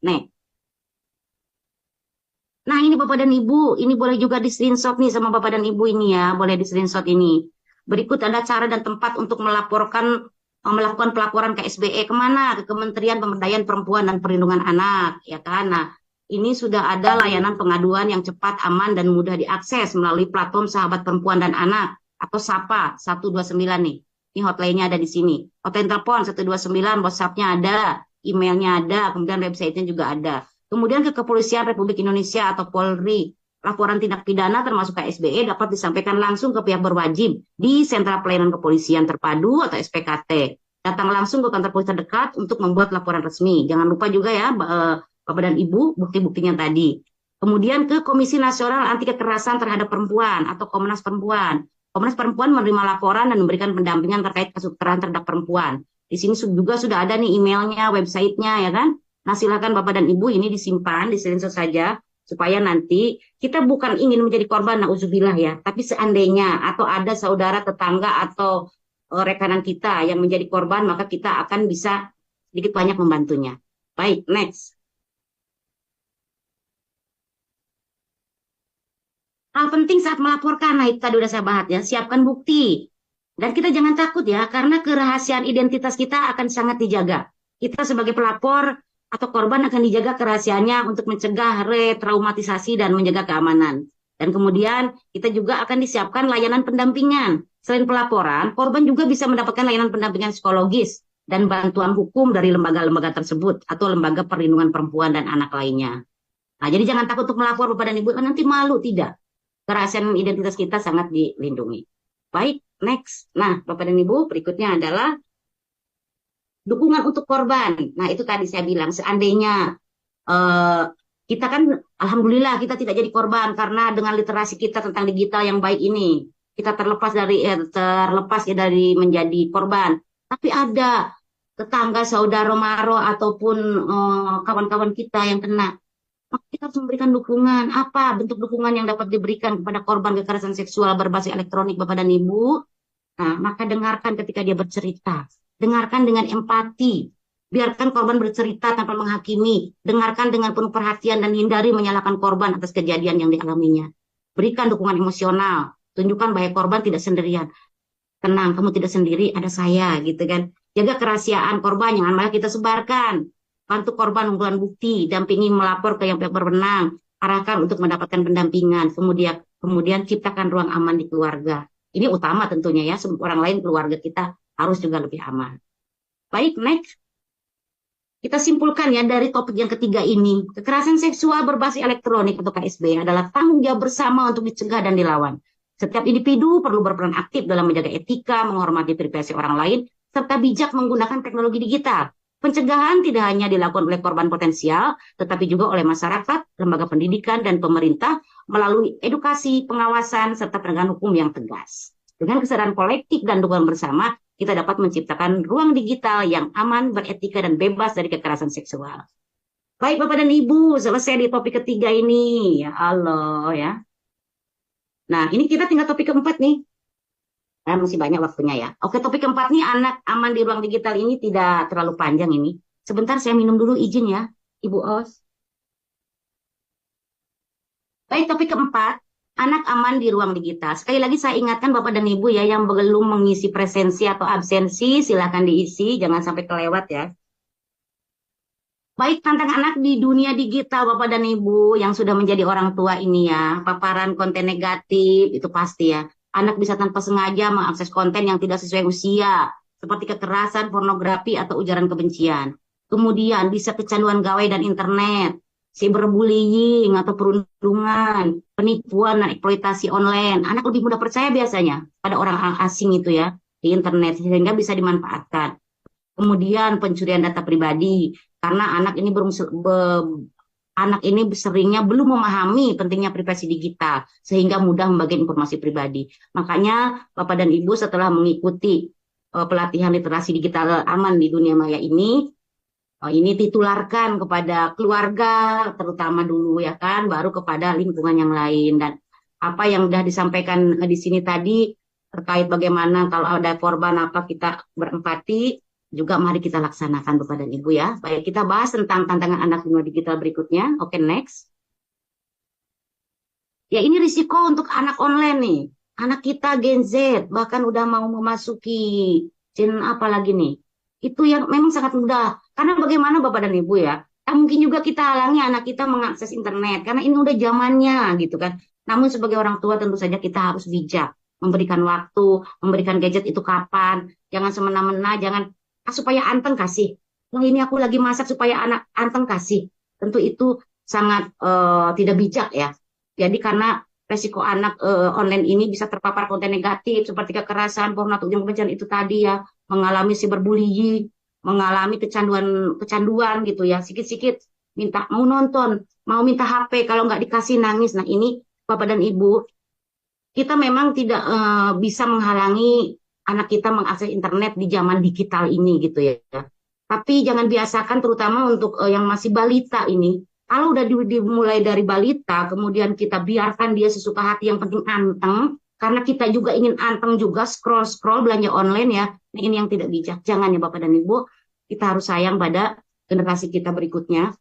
Nah, ini Bapak dan Ibu, ini boleh juga di screenshot nih sama Bapak dan Ibu ini ya, boleh di screenshot ini. Berikut ada cara dan tempat untuk melakukan pelaporan KSBE kemana? Ke Kementerian Pemberdayaan Perempuan dan Perlindungan Anak, ya kan? Nah, ini sudah ada layanan pengaduan yang cepat, aman, dan mudah diakses melalui platform Sahabat Perempuan dan Anak atau SAPA 129 nih. Ini hotline-nya ada di sini. Hotline telepon 129, WhatsApp-nya ada, emailnya ada, kemudian website-nya juga ada. Kemudian ke Kepolisian Republik Indonesia atau Polri, laporan tindak pidana termasuk KSBE dapat disampaikan langsung ke pihak berwajib di Sentra Pelayanan Kepolisian Terpadu atau SPKT. datang langsung ke kantor polisi terdekat untuk membuat laporan resmi. Jangan lupa juga ya, Bapak dan Ibu, bukti-buktinya tadi. Kemudian ke Komisi Nasional Anti Kekerasan Terhadap Perempuan atau Komnas Perempuan. Komnas Perempuan menerima laporan dan memberikan pendampingan terkait kasus kekerasan terhadap perempuan. Di sini juga sudah ada nih emailnya, websitenya ya kan. Nah silakan Bapak dan Ibu ini disimpan, di-screenshot saja supaya nanti kita bukan ingin menjadi korban, nauzubillah ya, tapi seandainya atau ada saudara, tetangga atau rekanan kita yang menjadi korban, maka kita akan bisa sedikit banyak membantunya. Baik, next. Hal penting saat melaporkan, nah itu tadi udah saya bahas ya, siapkan bukti. Dan kita jangan takut ya, karena kerahasiaan identitas kita akan sangat dijaga. Kita sebagai pelapor atau korban akan dijaga kerahasiaannya untuk mencegah retraumatisasi dan menjaga keamanan. Dan kemudian kita juga akan disiapkan layanan pendampingan. Selain pelaporan, korban juga bisa mendapatkan layanan pendampingan psikologis dan bantuan hukum dari lembaga-lembaga tersebut atau lembaga perlindungan perempuan dan anak lainnya. Nah, jadi jangan takut untuk melapor Bapak dan Ibu, nanti malu, tidak. Kerahasiaan identitas kita sangat dilindungi. Baik, next. Nah, Bapak dan Ibu, berikutnya adalah dukungan untuk korban. Nah, itu tadi saya bilang, seandainya kita kan, alhamdulillah kita tidak jadi korban karena dengan literasi kita tentang digital yang baik ini, kita terlepas dari menjadi korban. Tapi ada tetangga, saudara maro ataupun kawan-kawan kita yang kena. Maka kita harus memberikan dukungan. Apa bentuk dukungan yang dapat diberikan kepada korban kekerasan seksual berbasis elektronik, Bapak dan Ibu? Nah, maka dengarkan ketika dia bercerita. Dengarkan dengan empati. Biarkan korban bercerita tanpa menghakimi. Dengarkan dengan penuh perhatian dan hindari menyalahkan korban atas kejadian yang dialaminya. Berikan dukungan emosional. Tunjukkan bahwa korban tidak sendirian. Tenang, kamu tidak sendiri, ada saya, gitu kan. Jaga kerahasiaan korban, jangan malah kita sebarkan. Bantu korban mengumpulkan bukti, dampingi melapor ke yang pihak berwenang, arahkan untuk mendapatkan pendampingan, kemudian ciptakan ruang aman di keluarga. Ini utama tentunya ya, orang lain keluarga kita harus juga lebih aman. Baik, next. Kita simpulkan ya dari topik yang ketiga ini, kekerasan seksual berbasis elektronik atau KSB adalah tanggung jawab bersama untuk dicegah dan dilawan. Setiap individu perlu berperan aktif dalam menjaga etika, menghormati privasi orang lain, serta bijak menggunakan teknologi digital. Pencegahan tidak hanya dilakukan oleh korban potensial, tetapi juga oleh masyarakat, lembaga pendidikan, dan pemerintah melalui edukasi, pengawasan, serta penegakan hukum yang tegas. Dengan kesadaran kolektif dan dukungan bersama, kita dapat menciptakan ruang digital yang aman, beretika, dan bebas dari kekerasan seksual. Baik Bapak dan Ibu, selesai di topik ketiga ini. Ya Allah ya. Nah, ini kita tinggal topik keempat nih. Masih banyak waktunya ya. Oke, topik keempat nih, anak aman di ruang digital ini tidak terlalu panjang ini. Sebentar saya minum dulu, izin ya, Ibu Os. Baik, topik keempat, anak aman di ruang digital. Sekali lagi saya ingatkan Bapak dan Ibu ya, yang belum mengisi presensi atau absensi, silakan diisi, jangan sampai kelewat ya. Baik, tantangan anak di dunia digital Bapak dan Ibu yang sudah menjadi orang tua ini ya, paparan konten negatif itu pasti ya. Anak bisa tanpa sengaja mengakses konten yang tidak sesuai usia, seperti kekerasan, pornografi, atau ujaran kebencian. Kemudian bisa kecanduan gawai dan internet, cyberbullying atau perundungan, penipuan dan eksploitasi online. Anak lebih mudah percaya biasanya pada orang asing itu ya, di internet, sehingga bisa dimanfaatkan. Kemudian pencurian data pribadi, karena anak ini seringnya belum memahami pentingnya privasi digital, sehingga mudah membagi informasi pribadi. Makanya Bapak dan Ibu setelah mengikuti pelatihan literasi digital aman di dunia maya ini ditularkan kepada keluarga, terutama dulu ya kan, baru kepada lingkungan yang lain. Dan apa yang sudah disampaikan di sini tadi, terkait bagaimana kalau ada korban apa kita berempati, juga mari kita laksanakan Bapak dan Ibu ya. Baik, kita bahas tentang tantangan anak dunia digital berikutnya. Oke, next. Ya, ini risiko untuk anak online nih. Anak kita Gen Z, bahkan udah mau memasuki Gen apa lagi nih. Itu yang memang sangat mudah. Karena bagaimana Bapak dan Ibu ya, mungkin juga kita halangi anak kita mengakses internet. Karena ini udah zamannya gitu kan. Namun sebagai orang tua tentu saja kita harus bijak. Memberikan waktu, memberikan gadget itu kapan. Jangan semena-mena, jangan supaya anteng kasih. Ini aku lagi masak supaya anak anteng kasih. Tentu itu sangat tidak bijak ya. Jadi karena resiko anak online ini bisa terpapar konten negatif seperti kekerasan, porno, atau ujaran kebencian itu tadi ya. mengalami cyberbullying, mengalami kecanduan gitu ya, sikit-sikit minta mau nonton, mau minta HP, kalau nggak dikasih nangis. Nah ini Bapak dan Ibu, kita memang tidak bisa menghalangi anak kita mengakses internet di zaman digital ini gitu ya. Tapi jangan biasakan terutama untuk yang masih balita ini. Kalau udah dimulai dari balita, kemudian kita biarkan dia sesuka hati, yang penting anteng, karena kita juga ingin anteng juga scroll-scroll belanja online ya. Nah, ini yang tidak bijak. Jangan ya Bapak dan Ibu, kita harus sayang pada generasi kita berikutnya.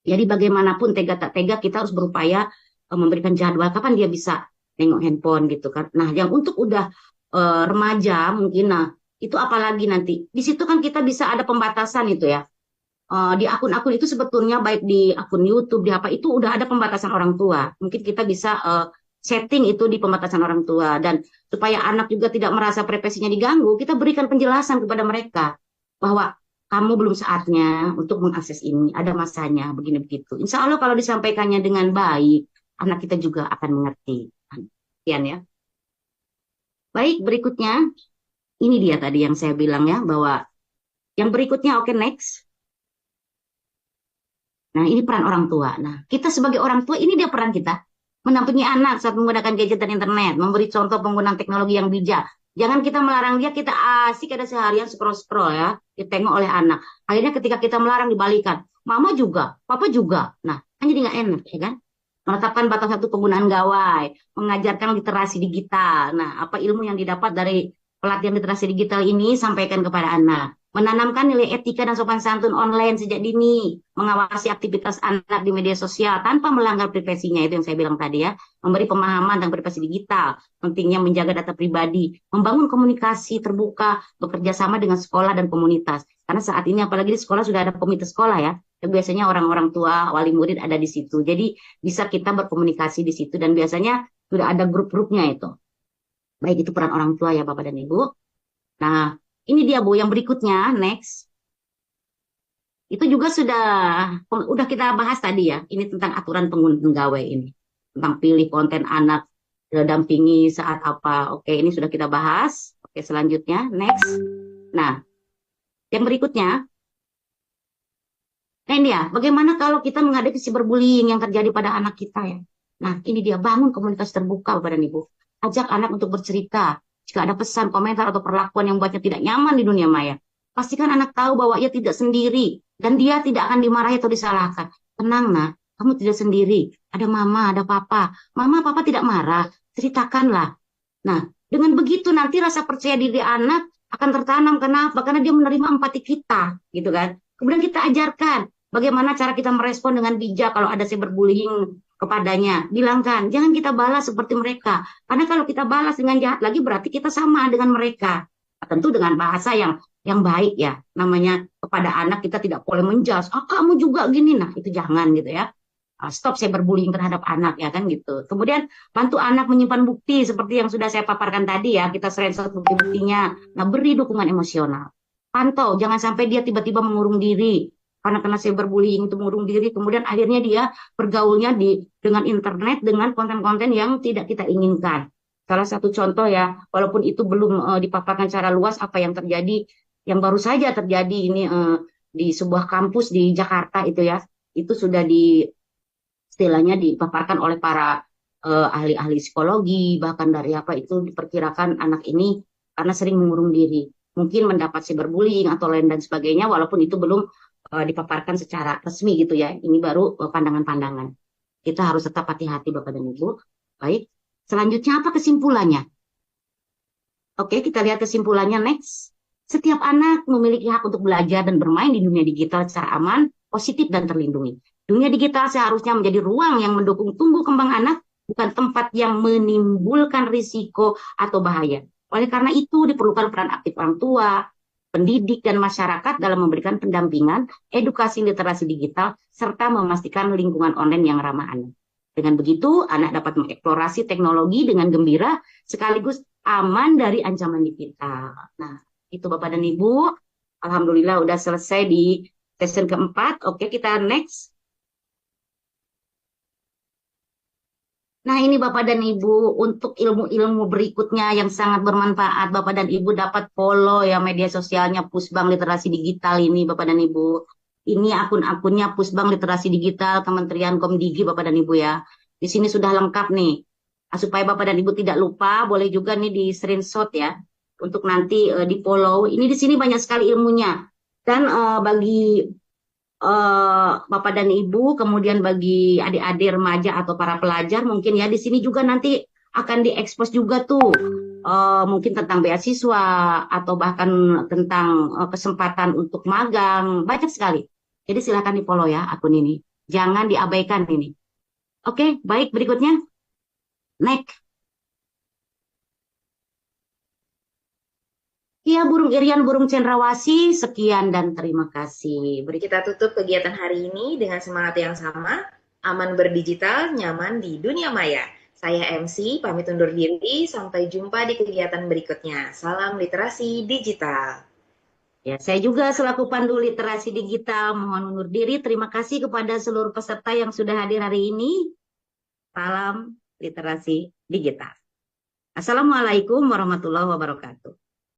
Jadi bagaimanapun tega tak tega kita harus berupaya memberikan jadwal kapan dia bisa nengok handphone gitu kan. Nah, yang untuk udah remaja mungkin, nah itu apalagi nanti. Di situ kan kita bisa ada pembatasan itu ya. Di akun-akun itu sebetulnya baik di akun YouTube, di apa itu udah ada pembatasan orang tua. Mungkin kita bisa setting itu di pembatasan orang tua. Dan supaya anak juga tidak merasa privasinya diganggu, kita berikan penjelasan kepada mereka bahwa kamu belum saatnya untuk mengakses ini, ada masanya, begini begitu. Insya Allah kalau disampaikannya dengan baik, anak kita juga akan mengerti. Sekian ya. Baik, berikutnya, ini dia tadi yang saya bilang ya, bahwa yang berikutnya, oke, next. Nah, ini peran orang tua. Nah, kita sebagai orang tua, ini dia peran kita. Mendampingi anak saat menggunakan gadget dan internet, memberi contoh penggunaan teknologi yang bijak. Jangan kita melarang dia, kita asik ada seharian scroll-scroll ya, ditengok oleh anak. Akhirnya ketika kita melarang dibalikan, mama juga, papa juga. Nah, kan jadi nggak enak, ya kan? Menetapkan batas waktu penggunaan gawai, mengajarkan literasi digital. Nah, apa ilmu yang didapat dari pelatihan literasi digital ini sampaikan kepada anak. Menanamkan nilai etika dan sopan santun online sejak dini, mengawasi aktivitas anak di media sosial tanpa melanggar privasinya, itu yang saya bilang tadi ya, memberi pemahaman tentang privasi digital, pentingnya menjaga data pribadi, membangun komunikasi terbuka, bekerja sama dengan sekolah dan komunitas. Karena saat ini apalagi di sekolah sudah ada komite sekolah ya, biasanya orang-orang tua, wali murid ada di situ. Jadi bisa kita berkomunikasi di situ dan biasanya sudah ada grup-grupnya itu. Baik itu peran orang tua ya Bapak dan Ibu. Nah, ini dia Bu yang berikutnya, next. Itu juga udah kita bahas tadi ya. Ini tentang aturan penggunaan gawai ini. Tentang pilih konten anak, dampingi saat apa. Oke, ini sudah kita bahas. Oke, selanjutnya, next. Nah, yang berikutnya. Nah ini ya, bagaimana kalau kita menghadapi cyberbullying yang terjadi pada anak kita ya. Nah, ini dia, bangun komunitas terbuka Bapak dan Ibu. Ajak anak untuk bercerita. Jika ada pesan, komentar, atau perlakuan yang membuatnya tidak nyaman di dunia maya, pastikan anak tahu bahwa ia tidak sendiri dan dia tidak akan dimarahi atau disalahkan. Tenang, nak, kamu tidak sendiri. Ada mama, ada papa. Mama, papa tidak marah. Ceritakanlah. Nah, dengan begitu nanti rasa percaya diri anak akan tertanam. Kenapa? Karena dia menerima empati kita, gitu kan. Kemudian kita ajarkan bagaimana cara kita merespon dengan bijak kalau ada cyberbullying kepadanya. Bilangkan, jangan kita balas seperti mereka. Karena kalau kita balas dengan jahat lagi berarti kita sama dengan mereka. Tentu dengan bahasa yang baik ya. Namanya kepada anak kita tidak boleh menjudge. Kamu juga gini. Nah, itu jangan gitu ya. Stop cyberbullying terhadap anak ya kan gitu. Kemudian bantu anak menyimpan bukti seperti yang sudah saya paparkan tadi ya. Kita screenshot bukti-buktinya. Nah, beri dukungan emosional. Pantau, jangan sampai dia tiba-tiba mengurung diri. Karena kena cyberbullying itu mengurung diri, kemudian akhirnya dia bergaulnya dengan internet, dengan konten-konten yang tidak kita inginkan. Salah satu contoh ya, walaupun itu belum dipaparkan secara luas apa yang terjadi, yang baru saja terjadi ini di sebuah kampus di Jakarta itu ya, itu sudah istilahnya dipaparkan oleh para ahli-ahli psikologi, bahkan dari apa itu diperkirakan anak ini karena sering mengurung diri, mungkin mendapat cyberbullying atau lain dan sebagainya, walaupun itu belum dipaparkan secara resmi gitu ya. Ini baru pandangan-pandangan. Kita harus tetap hati-hati Bapak dan Ibu. Baik, selanjutnya apa kesimpulannya? Oke, kita lihat kesimpulannya next. Setiap anak memiliki hak untuk belajar dan bermain di dunia digital secara aman, positif, dan terlindungi. Dunia digital seharusnya menjadi ruang yang mendukung tumbuh kembang anak, bukan tempat yang menimbulkan risiko atau bahaya. Oleh karena itu, diperlukan peran aktif orang tua, pendidik, dan masyarakat dalam memberikan pendampingan, edukasi literasi digital, serta memastikan lingkungan online yang ramah anak. Dengan begitu, anak dapat mengeksplorasi teknologi dengan gembira, sekaligus aman dari ancaman digital. Nah, itu Bapak dan Ibu. Alhamdulillah udah selesai di session keempat. Oke, kita next. Nah, ini Bapak dan Ibu, untuk ilmu-ilmu berikutnya yang sangat bermanfaat, Bapak dan Ibu dapat follow ya media sosialnya Pusbang Literasi Digital ini, Bapak dan Ibu. Ini akun-akunnya Pusbang Literasi Digital Kementerian Komdigi, Bapak dan Ibu ya. Di sini sudah lengkap nih. Nah, supaya Bapak dan Ibu tidak lupa, boleh juga nih di screenshot ya, untuk nanti di follow. Ini di sini banyak sekali ilmunya. Dan bagi Bapak dan Ibu, kemudian bagi adik-adik remaja atau para pelajar mungkin ya di sini juga nanti akan diekspos juga tuh mungkin tentang beasiswa atau bahkan tentang kesempatan untuk magang, banyak sekali. Jadi silakan di-follow ya akun ini. Jangan diabaikan ini. Oke, baik berikutnya. Next. Iya, burung irian, burung cendrawasih. Sekian dan terima kasih. Kita tutup kegiatan hari ini dengan semangat yang sama, aman berdigital, nyaman di dunia maya. Saya MC, pamit undur diri, sampai jumpa di kegiatan berikutnya. Salam literasi digital. Ya, saya juga selaku Pandu Literasi Digital mohon undur diri. Terima kasih kepada seluruh peserta yang sudah hadir hari ini. Salam literasi digital. Assalamualaikum warahmatullahi wabarakatuh.